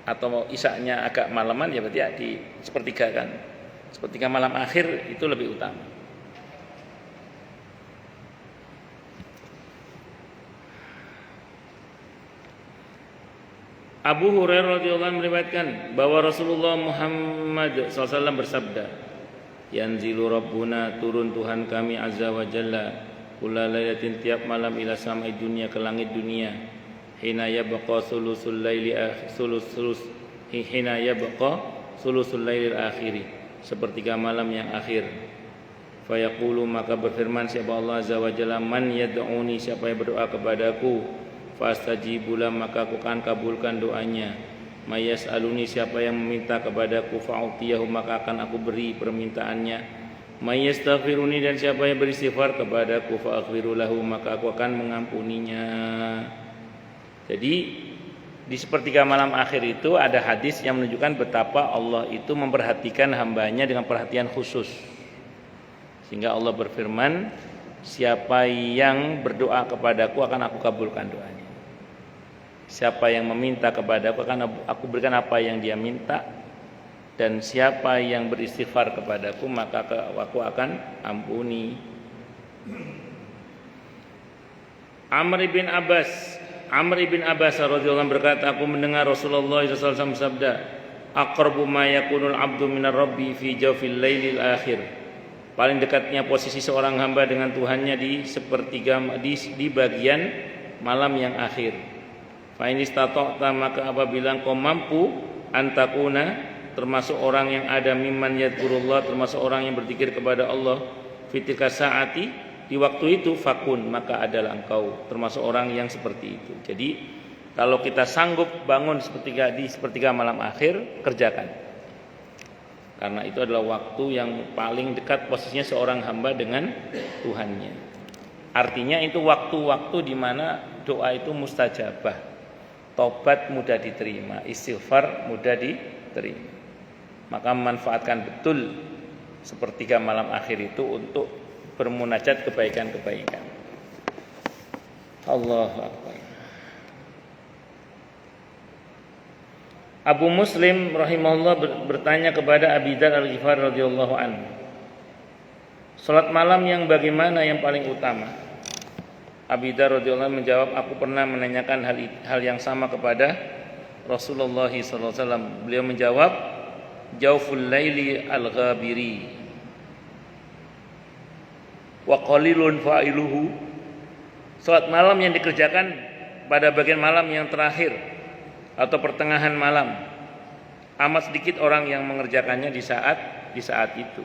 atau isya-nya agak malaman ya berarti ya di sepertiga kan. Sepertiga malam akhir itu lebih utama. Abu Hurairah radhiyallahu anhu meriwayatkan bahwa Rasulullah Muhammad SAW bersabda, yanzilu Rabbuna, turun Tuhan kami azza wa jalla, kulla lailatin, tiap malam, ila samai dunia, ke langit dunia, hina yabqa sulusul laili hina yabqa sulusul lailil akhiri, sepertiga malam yang akhir. Fayaqulu, maka berfirman siapa Allah azza wa jalla, man yad'uni, siapa yang berdoa kepadaku, fastajibulah, maka aku akan kabulkan doanya. Mayas'aluni, siapa yang meminta kepadaku, fa'utiyahu, maka akan aku beri permintaannya. Mayastaghfiruni, dan siapa yang beristighfar kepadaku, fa'aghfiru lahu, maka aku akan mengampuninya. Jadi di sepertiga malam akhir itu ada hadis yang menunjukkan betapa Allah itu memperhatikan hambanya dengan perhatian khusus. Sehingga Allah berfirman, siapa yang berdoa kepadaku akan aku kabulkan doanya. Siapa yang meminta kepadaku akan aku berikan apa yang dia minta, dan siapa yang beristighfar kepadaku maka aku akan ampuni. Amr ibn Abbas radhiyallahu anhu berkata, aku mendengar Rasulullah SAW bersabda, aqrabu ma yakunul abdu minar rabbi fi jawfil lailil akhir. Paling dekatnya posisi seorang hamba dengan Tuhannya di sepertiga di bagian malam yang akhir. Fa in istata'ta, maka apabila engkau mampu, antakuna, termasuk orang yang ada, mimman yadhkurullah, termasuk orang yang berzikir kepada Allah, fitilka saati, di waktu itu, fakun, maka adalah engkau termasuk orang yang seperti itu. Jadi kalau kita sanggup bangun sepertiga malam akhir, kerjakan. Karena itu adalah waktu yang paling dekat posisinya seorang hamba dengan Tuhannya. Artinya itu waktu-waktu di mana doa itu mustajabah. Tobat mudah diterima, istighfar mudah diterima. Maka manfaatkan betul sepertiga malam akhir itu untuk bermunajat kebaikan-kebaikan. Allahu Akbar. Abu Muslim rahimahullah bertanya kepada Abi Dzar Al-Ghifari radhiyallahu anhu, salat malam yang bagaimana yang paling utama? Abi Dzar radhiyallahu anhu menjawab, aku pernah menanyakan hal yang sama kepada Rasulullah sallallahu alaihi wasallam. Beliau menjawab, "Jauful laili al-ghabiri wa qalilun fa'iluhu." Salat malam yang dikerjakan pada bagian malam yang terakhir atau pertengahan malam, amat sedikit orang yang mengerjakannya di saat itu.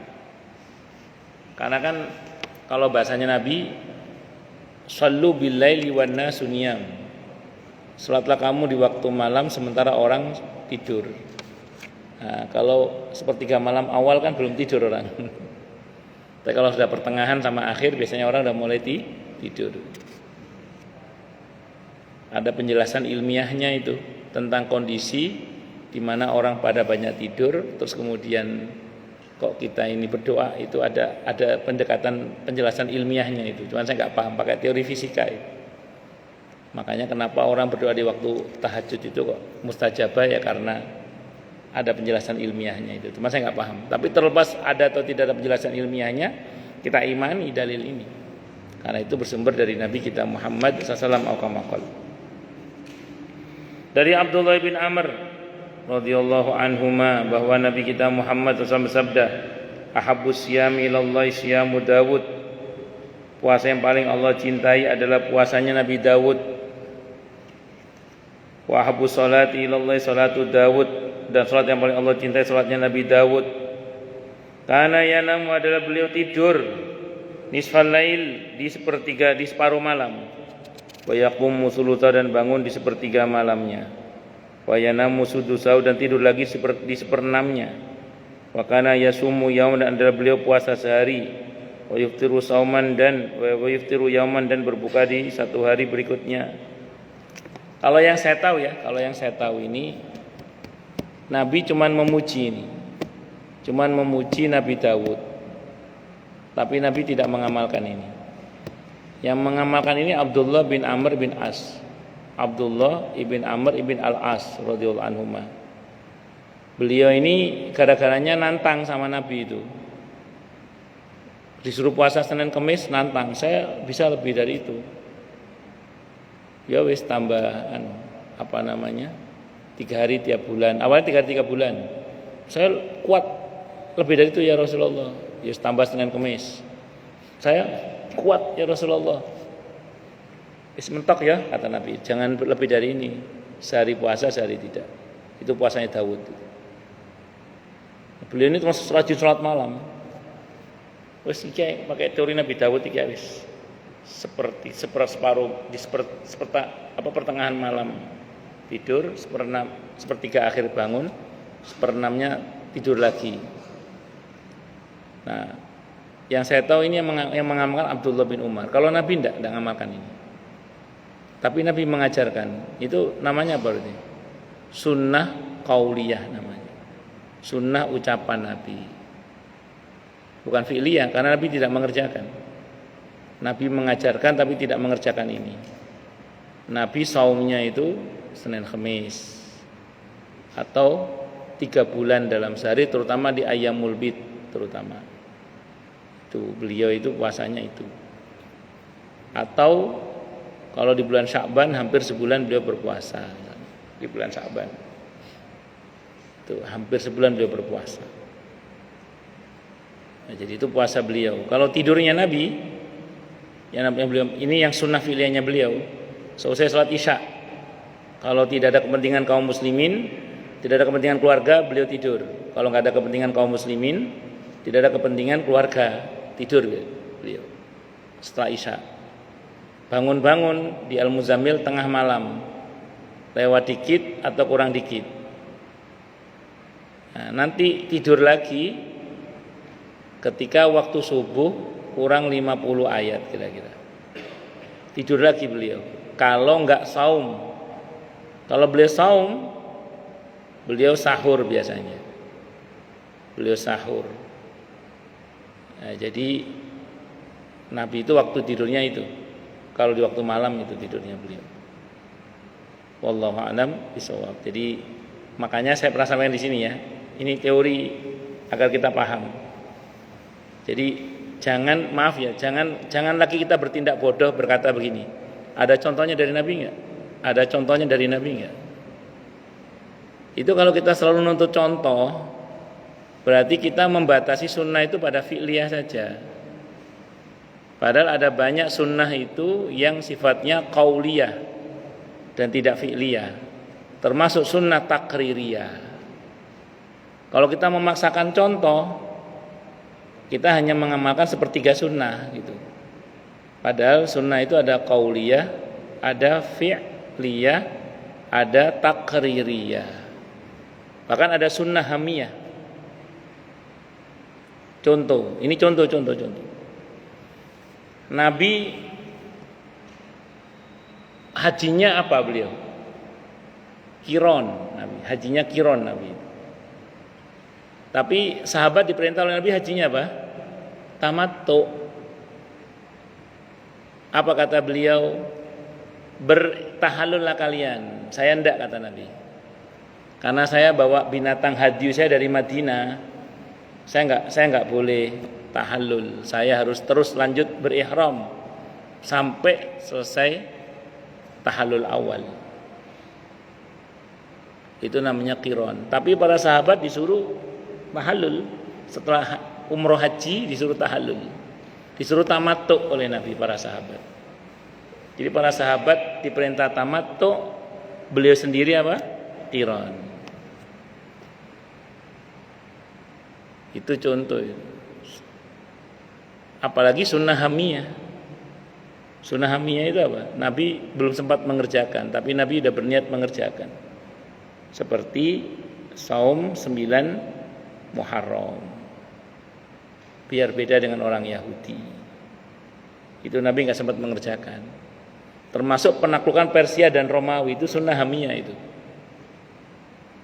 Karena kan kalau bahasanya Nabi, "Shallu bil laili wan nasu niyam." Salatlah kamu di waktu malam sementara orang tidur. Nah, kalau sepertiga malam awal kan belum tidur orang. Tapi kalau sudah pertengahan sama akhir biasanya orang sudah mulai tidur. Ada penjelasan ilmiahnya itu tentang kondisi di mana orang pada banyak tidur, terus kemudian kok kita ini berdoa, itu ada pendekatan penjelasan ilmiahnya itu. Cuman saya nggak paham, pakai teori fisika itu. Makanya kenapa orang berdoa di waktu tahajud itu kok mustajabah, ya karena ada penjelasan ilmiahnya itu. Cuma saya nggak paham. Tapi terlepas ada atau tidak ada penjelasan ilmiahnya, kita imani dalil ini. Karena itu bersumber dari Nabi kita Muhammad SAW. Dari Abdullah bin Amr radhiyallahu anhuma bahwa Nabi kita Muhammad SAW bersabda, "Ahabbus siyami ilallahi siyamu Dawud." Puasa yang paling Allah cintai adalah puasanya Nabi Dawud. Wa ahabbus salati ilallahi salatu Dawud, dan salat yang paling Allah cintai salatnya Nabi Dawud. Karena yanamu adalah beliau tidur nisfal lail, di separuh malam. Wa yaqumu sulusa, dan bangun di sepertiga malamnya. Wa yanamu sudusau, dan tidur lagi di seperenamnya. Wa kana yasumu yauman, dan adalah beliau puasa sehari. Wa yuftiru sauman, dan wa yuftiru yauman, dan berbuka di satu hari berikutnya. Kalau yang saya tahu ini Nabi cuman memuji ini. Cuman memuji Nabi Dawud. Tapi Nabi tidak mengamalkan ini. Yang mengamalkan ini Abdullah bin Amr bin As. Abdullah ibn Amr ibn al-As radhiyallahu anhuma. Beliau ini gara-garanya nantang sama Nabi itu. Disuruh puasa Senin Kemis, nantang, saya bisa lebih dari itu. Ya wis tambah 3 hari tiap bulan. Awalnya 3 bulan. Saya kuat lebih dari itu ya Rasulullah. Ya tambah Senin Kemis. Saya kuat ya Rasulullah. Wis mentok ya kata Nabi. Jangan lebih dari ini. Sehari puasa, sehari tidak. Itu puasanya Dawud. Beliau ini termasuk rajin salat malam. Wis iki pakai teori Nabi Dawud iki wis. Seperti pertengahan malam tidur, sepertiga akhir bangun, seperenamnya tidur lagi. Nah, yang saya tahu ini yang mengamalkan Abdullah bin Umar. Kalau Nabi tidak mengamalkan ini. Tapi Nabi mengajarkan. Itu namanya apa ini? Sunnah qauliyah namanya. Sunnah ucapan Nabi. Bukan fi'liyah, karena Nabi tidak mengerjakan. Nabi mengajarkan tapi tidak mengerjakan ini. Nabi saumnya itu Senin Kemis atau 3 bulan dalam sehari, terutama di Ayyamul Bid terutama. Itu beliau itu puasanya itu. Atau kalau di bulan Sya'ban hampir sebulan beliau berpuasa. Di bulan Sya'ban itu hampir sebulan beliau berpuasa. Nah, jadi itu puasa beliau. Kalau tidurnya Nabi, yang beliau ini yang sunnah fi'liyahnya beliau. Selesai salat Isya, kalau tidak ada kepentingan kaum muslimin, tidak ada kepentingan keluarga, beliau tidur. Kalau nggak ada kepentingan kaum muslimin, tidak ada kepentingan keluarga, tidur beliau. Setelah Isya, bangun-bangun di Al-Muzammil tengah malam, lewat dikit atau kurang dikit. Nah, nanti tidur lagi ketika waktu subuh kurang 50 ayat kira-kira. Tidur lagi beliau. Kalau enggak saum. Kalau beliau saum, beliau sahur biasanya. Beliau sahur. Nah, jadi Nabi itu waktu tidurnya itu. Kalau di waktu malam itu tidurnya beliau. Wallahu a'lam bishawab. Jadi makanya saya pernah sampaikan di sini ya. Ini teori agar kita paham. Jadi jangan lagi kita bertindak bodoh berkata begini. Ada contohnya dari Nabi enggak? Ada contohnya dari Nabi enggak? Itu kalau kita selalu nuntut contoh, berarti kita membatasi sunnah itu pada fi'liyah saja. Padahal ada banyak sunnah itu yang sifatnya qauliyah dan tidak fi'liyah, termasuk sunnah takririyah. Kalau kita memaksakan contoh, kita hanya mengamalkan sepertiga sunnah gitu. Padahal sunnah itu ada qauliyah, ada fi'liyah, ada takririyah. Bahkan ada sunnah hamiyah. Contoh, ini contoh. Nabi hajinya apa beliau? Qiron, Nabi. Hajinya qiron Nabi. Tapi sahabat diperintah oleh Nabi hajinya apa? Tamattu. Apa kata beliau? Bertahallullah kalian. Saya enggak, kata Nabi. Karena saya bawa binatang hadyu saya dari Madinah. Saya enggak boleh tahallul. Saya harus terus lanjut berihram sampai selesai tahallul awal. Itu namanya qiron. Tapi para sahabat disuruh tahallul. Setelah umroh haji disuruh tahallul. Disuruh tamattu oleh Nabi para sahabat. Jadi para sahabat diperintah tamattu, beliau sendiri apa? Qiron. Itu contoh. Apalagi sunnah hamiyah. Sunnah hamiyah itu apa? Nabi belum sempat mengerjakan, tapi Nabi sudah berniat mengerjakan. Seperti saum 9 Muharram. Biar beda dengan orang Yahudi. Itu Nabi enggak sempat mengerjakan. Termasuk penaklukan Persia dan Romawi, itu sunnah hamiyah itu.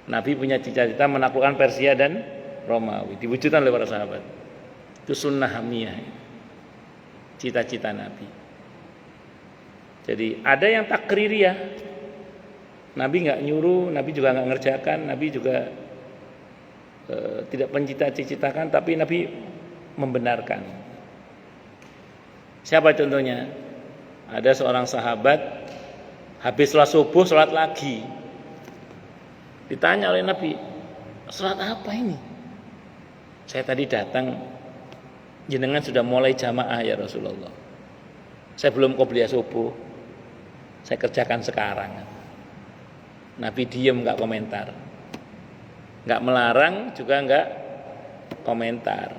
Nabi punya cita-cita menaklukkan Persia dan Romawi, diwujudkan oleh para sahabat. Itu sunnah hamiyah, cita-cita Nabi. Jadi ada yang takririyah, Nabi nggak nyuruh, Nabi juga nggak ngerjakan, Nabi juga tidak mencita-citakan, tapi Nabi membenarkan. Siapa contohnya? Ada seorang sahabat habis sholat subuh sholat lagi. Ditanya oleh Nabi, sholat apa ini? Saya tadi datang, jenengan sudah mulai jamaah ya Rasulullah. Saya belum qobliyah subuh, saya kerjakan sekarang. Nabi diam, nggak komentar, nggak melarang juga nggak komentar.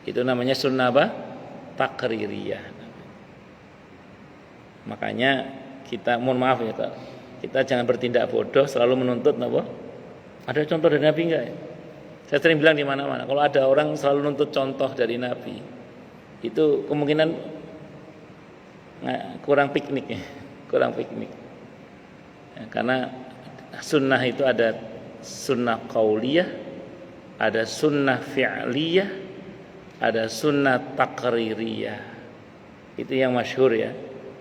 Itu namanya sunnah apa? Takririyah. Makanya kita, mohon maaf ya, kita jangan bertindak bodoh selalu menuntut apa? Ada contoh dari Nabi enggak ya? Saya sering bilang di mana-mana, kalau ada orang selalu nuntut contoh dari Nabi, itu kemungkinan kurang piknik ya, Ya, karena sunnah itu ada sunnah qauliyah, ada sunnah fi'liyah, ada sunnah takririyah. Itu yang masyhur ya.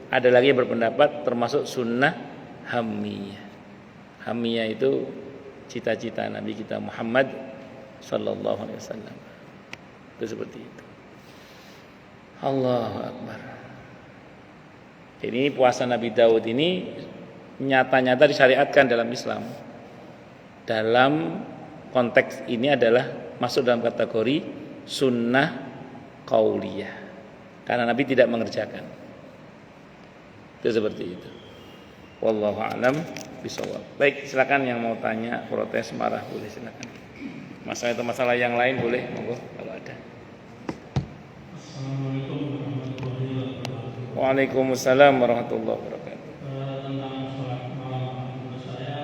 Ada lagi yang berpendapat termasuk sunnah hamiyah. Hamiyah itu cita-cita Nabi kita Muhammad sallallahu alaihi wasallam. Itu seperti itu. Allahu Akbar. Jadi puasa Nabi Daud ini nyata-nyata disyariatkan dalam Islam. Dalam konteks ini adalah masuk dalam kategori sunnah qauliyah. Karena Nabi tidak mengerjakan. Itu seperti itu. Wallahu a'lam bishawab. Baik, silakan yang mau tanya, protes, marah boleh silakan. Masalah itu masalah yang lain boleh, monggo kalau ada. Assalamualaikum warahmatullahi wabarakatuh. Waalaikumsalam warahmatullahi wabarakatuh. Tentang sholat malam, menurut saya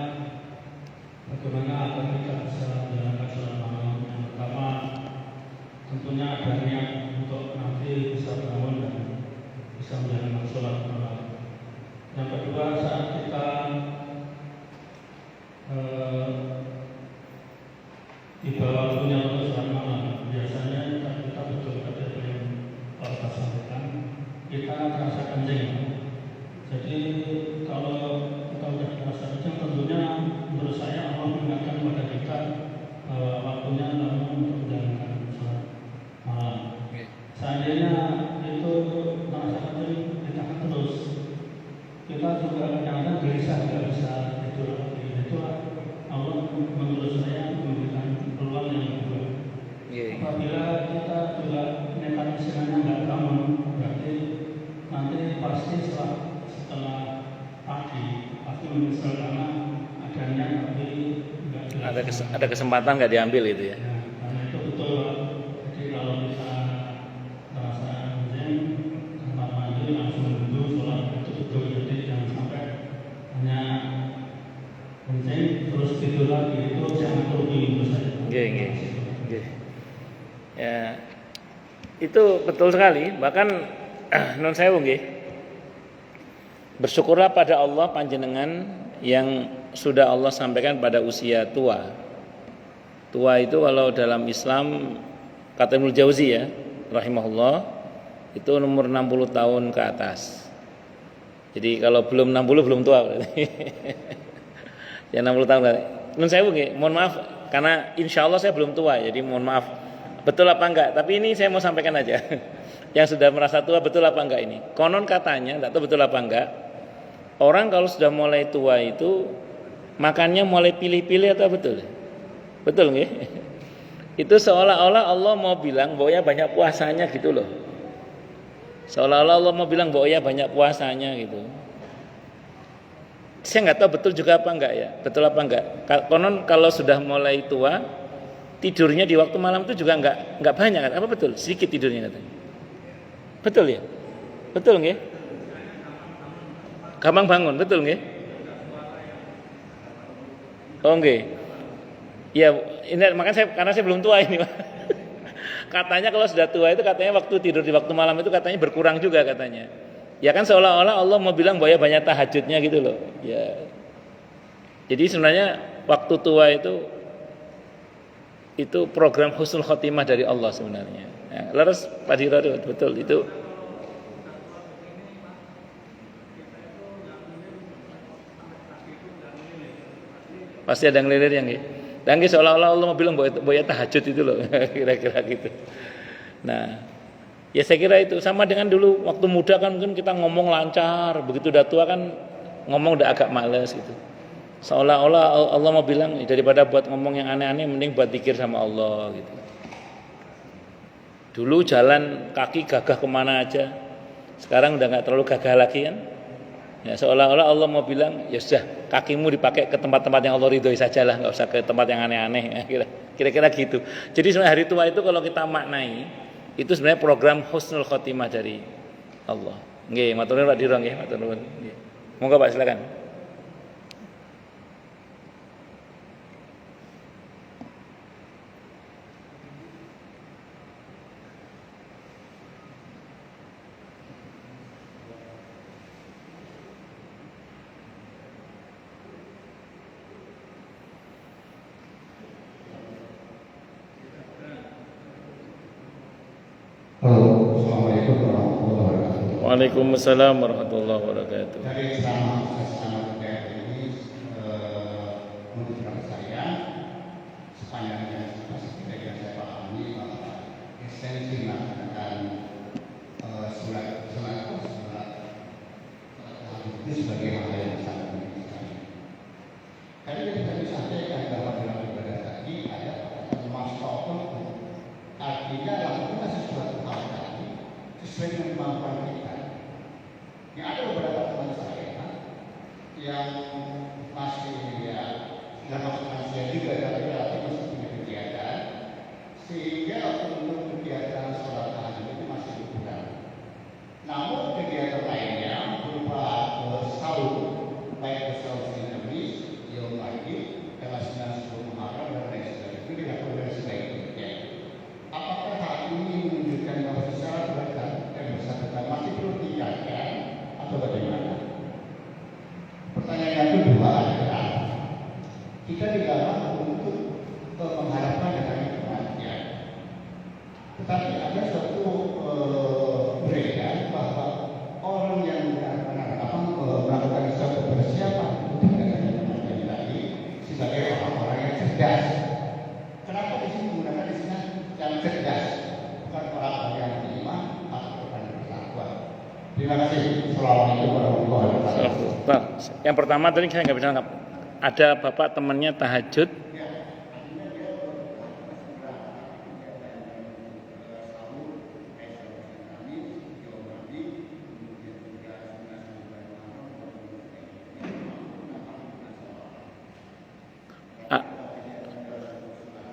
bagaimana agar kita bisa menjalankan sholat malam? Yang pertama, tentunya ada niat untuk nanti bisa bangun dan bisa menjalankan sholat malam. Yang kedua, saat kita di bawah waktunya untuk sholat malam, biasanya kita betul ada yang kita sampaikan, kita terasa kencing. Jadi kalau kita sudah terasa kencing, tentunya menurut saya Allah mengingatkan kepada kita waktunya untuk menjalankan sholat malam. Seandainya itu terasa kencing, ditahan terus, kita juga kadang-kadang gelisah, tidak bisa tidur. Itulah Allah kita juga nekat istilahnya nggak bangun, berarti nanti pasti setelah pagi pasti menyesal karena adanya tapi nggak jelas. Ada kesempatan nggak diambil itu ya? Nah, karena itu betul Pak. Jadi kalau kita merasa kencing tanpa mandi langsung duduk sholat itu betul. Jadi jangan sampai hanya kencing terus tidur lagi, itu jangan rugi menurut saya. Nggih. Ya, itu betul sekali. Bahkan non sewu nggih. Bersyukurlah pada Allah panjenengan yang sudah Allah sampaikan pada usia tua. Tua itu kalau dalam Islam kata Ibnu Jauzi ya, rahimahullah, itu umur 60 tahun ke atas. Jadi kalau belum 60 belum tua berarti. Ya 60 tahun. Non sewu nggih, mohon maaf karena insya Allah saya belum tua, jadi mohon maaf. Betul apa enggak? Tapi ini saya mau sampaikan aja. Yang sudah merasa tua betul apa enggak ini? Konon katanya, enggak tahu betul apa enggak. Orang kalau sudah mulai tua itu makannya mulai pilih-pilih atau betul? Betul nggih? Itu seolah-olah Allah mau bilang bahwa ya banyak puasanya gitu loh. Seolah-olah Allah mau bilang bahwa ya banyak puasanya gitu. Saya nggak tahu betul juga apa enggak ya. Betul apa enggak? Konon kalau sudah mulai tua tidurnya di waktu malam itu juga enggak banyak kan? Apa betul? Sedikit tidurnya katanya. Betul ya? Betul nggih? Gampang bangun, betul nggih? Oh nggih. Ya, ini makanya karena saya belum tua ini, Pak. Katanya kalau sudah tua itu katanya waktu tidur di waktu malam itu katanya berkurang juga katanya. Ya kan seolah-olah Allah mau bilang bahwa ya banyak tahajudnya gitu loh. Ya. Jadi sebenarnya waktu tua itu program husnul khotimah dari Allah sebenarnya. Ya, leres Pak Diro betul itu. Pasti ada ngelilir yang gitu. Dan seolah-olah Allah mau bilang bahwa ya tahajud itu loh, kira-kira gitu. Nah, ya saya kira itu sama dengan dulu waktu muda kan mungkin kita ngomong lancar, begitu udah tua kan ngomong udah agak males gitu. Seolah-olah Allah mau bilang daripada buat ngomong yang aneh-aneh mending buat zikir sama Allah gitu. Dulu jalan kaki gagah kemana aja, sekarang udah nggak terlalu gagah lagi kan. Ya, seolah-olah Allah mau bilang ya sudah kakimu dipakai ke tempat-tempat yang Allah ridhoi sajalah, nggak usah ke tempat yang aneh-aneh. Kira-kira gitu. Jadi sebenarnya hari tua itu kalau kita maknai itu sebenarnya program husnul khotimah dari Allah. Nggih, matur nuwun Pak Diro nggih, matur nuwun. Nggih. Monggo Pak silakan. Halo, Assalamualaikum warahmatullahi wabarakatuh. Waalaikumsalam warahmatullahi wabarakatuh. Dari selama UTR ini, menurut saya sepanjang yang saya pahami bahwa esensi melaksanakan sholat itu sebagai hal yang sangat penting sekali. Tadi kita disampaikan bahwa dalam ibadah tadi ada mastopun, artinya lakukan sesuatu hal tadi sesuai dengan kemampuan kita. Yang ada beberapa teman saya yang masih masuk manusia juga tapi relatif masih punya kegiatan, sehingga untuk kegiatan sholat tahajud itu masih berkurang. Namun kegiatan lainnya berupa sahur, baik sahur Nabi, Yom Lagi, tanggal 9 Muharram dan lain sebagainya itu dilakukan dengan sebaik-baiknya. Apakah hal ini menunjukkan bahwa secara berat dan bersangkutan masih perlu diingatkan atau bagaimana? Pertanyaan yang kedua adalah kita dilarang untuk mengharapkan adanya kematian, tetapi ada suatu beredar bahwa orang yang melakukan suatu persiapan untuk adanya kematian tadi sebagai orang-orang yang cerdas. Kenapa di sini menggunakan istilah yang cerdas, bukan orang yang beriman atau orang yang bertakwa? Terima kasih. Assalamualaikum warahmatullahi wabarakatuh. Pak, yang pertama tadi saya nggak bisa nangkap. Ada bapak temannya tahajud.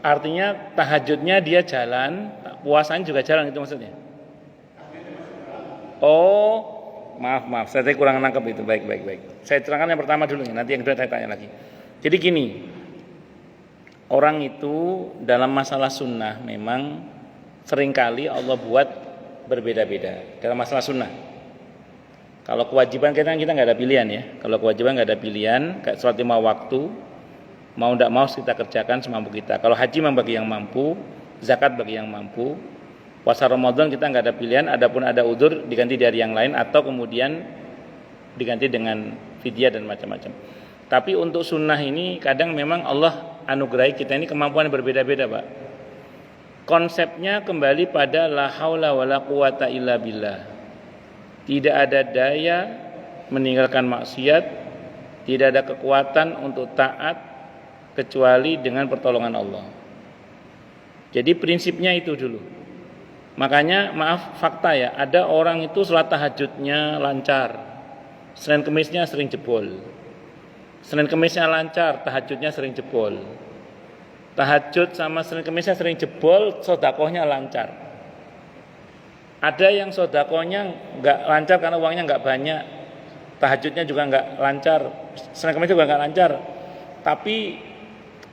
Artinya tahajudnya dia jalan, puasanya juga jalan, itu maksudnya. Oh, maaf, saya kurang nangkep itu. Baik. Saya terangkan yang pertama dulu, nanti yang kedua saya tanya lagi. Jadi gini, orang itu dalam masalah sunnah memang seringkali Allah buat berbeda-beda dalam masalah sunnah. Kalau kewajiban kita nggak ada pilihan ya. Kalau kewajiban nggak ada pilihan, kayak sholat 5 waktu, mau tidak mau kita kerjakan semampu kita. Kalau haji memang bagi yang mampu, zakat bagi yang mampu. Puasa Ramadan kita nggak ada pilihan, adapun ada udzur diganti dari yang lain atau kemudian diganti dengan fidyah dan macam-macam. Tapi untuk sunnah ini kadang memang Allah anugerahi kita ini kemampuan yang berbeda-beda, Pak. Konsepnya kembali pada la haula wala quwata illa billah. Tidak ada daya meninggalkan maksiat, tidak ada kekuatan untuk taat kecuali dengan pertolongan Allah. Jadi prinsipnya itu dulu. Makanya fakta ya, ada orang itu sholat tahajudnya lancar, Senin Kemisnya sering jebol. Senin Kemisnya lancar, tahajudnya sering jebol. Tahajud sama Senin Kemisnya sering jebol, sodakohnya lancar. Ada yang sodakohnya nggak lancar karena uangnya nggak banyak, tahajudnya juga nggak lancar, Senin Kemisnya juga nggak lancar, tapi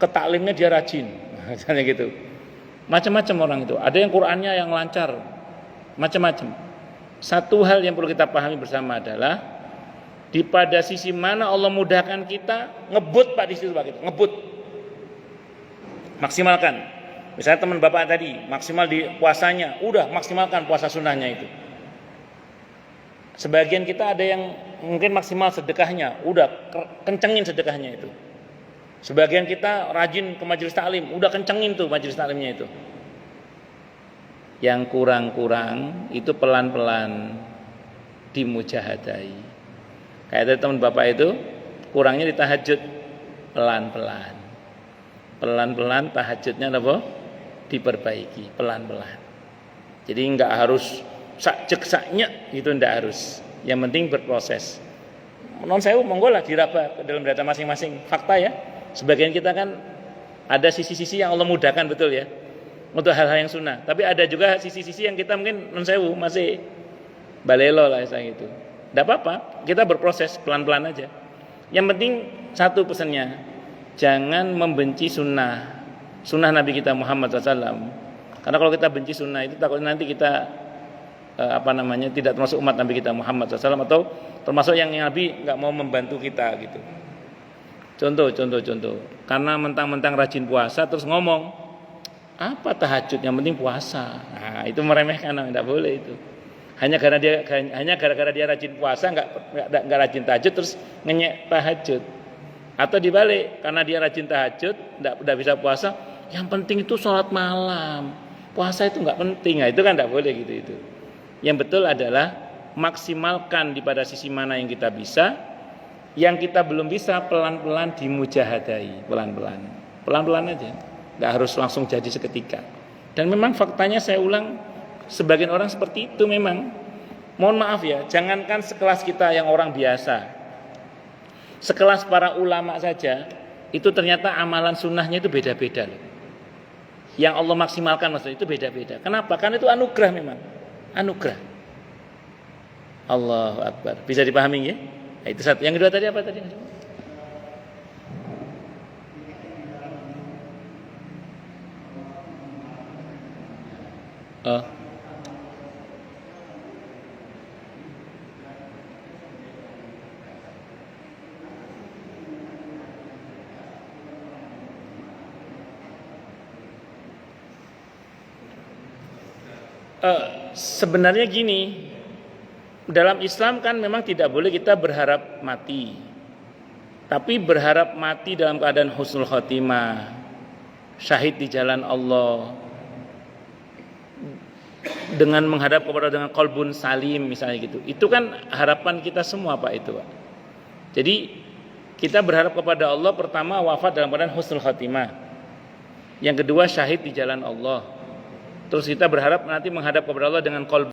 ketaklimnya dia rajin, misalnya gitu. Macam-macam orang itu. Ada yang Qur'annya yang lancar, macam-macam. Satu hal yang perlu kita pahami bersama adalah di pada sisi mana Allah mudahkan kita, ngebut Pak di situ Pak, gitu. Ngebut. Maksimalkan. Misalnya teman Bapak tadi, maksimal di puasanya, udah maksimalkan puasa sunnahnya itu. Sebagian kita ada yang mungkin maksimal sedekahnya, udah kencengin sedekahnya itu. Sebagian kita rajin ke majelis taklim, udah kencengin tuh majelis taklimnya itu. Yang kurang-kurang itu pelan-pelan dimujahadai. Kayak tadi teman Bapak itu, kurangnya di tahajud, pelan-pelan. Pelan-pelan tahajudnya apa? Diperbaiki, pelan-pelan. Jadi enggak harus sak-cek-saknya, itu enggak harus. Yang penting berproses. Non sewu monggo lah diraba ke dalam data masing-masing. Fakta ya. Sebagian kita kan ada sisi-sisi yang Allah mudahkan betul ya untuk hal-hal yang sunnah. Tapi ada juga sisi-sisi yang kita mungkin non sewu masih balelo lah saya gitu. Tidak apa-apa, kita berproses pelan-pelan aja. Yang penting satu pesannya, jangan membenci sunnah Nabi kita Muhammad SAW. Karena kalau kita benci sunnah itu takutnya nanti kita tidak termasuk umat Nabi kita Muhammad SAW atau termasuk yang Nabi nggak mau membantu kita gitu. Contoh. Karena mentang-mentang rajin puasa terus ngomong apa tahajud, yang penting puasa. Nah, itu meremehkan, tidak boleh itu. Hanya gara-gara dia rajin puasa nggak rajin tahajud terus ngenyek tahajud. Atau dibalik, karena dia rajin tahajud nggak bisa puasa, yang penting itu sholat malam. Puasa itu nggak penting. Nah, itu kan nggak boleh gitu itu. Yang betul adalah maksimalkan di pada sisi mana yang kita bisa. Yang kita belum bisa pelan-pelan dimujahadai, pelan-pelan aja, nggak harus langsung jadi seketika. Dan memang faktanya saya ulang, sebagian orang seperti itu memang. Mohon maaf ya, jangankan sekelas kita yang orang biasa, sekelas para ulama saja, itu ternyata amalan sunnahnya itu beda-beda loh. Yang Allah maksimalkan maksudnya itu beda-beda. Kenapa? Karena itu anugerah memang, anugerah. Allahu Akbar. Bisa dipahami ya? Nah, itu satu. Yang kedua tadi apa tadi? Oh. Sebenarnya gini, dalam Islam kan memang tidak boleh kita berharap mati, tapi berharap mati dalam keadaan husnul khotimah, syahid di jalan Allah, dengan menghadap kepada dengan qalbun salim misalnya gitu. Itu kan harapan kita semua Pak itu Pak. Jadi kita berharap kepada Allah, pertama wafat dalam keadaan husnul khotimah, yang kedua syahid di jalan Allah. Terus kita berharap nanti menghadap kepada Allah dengan qalb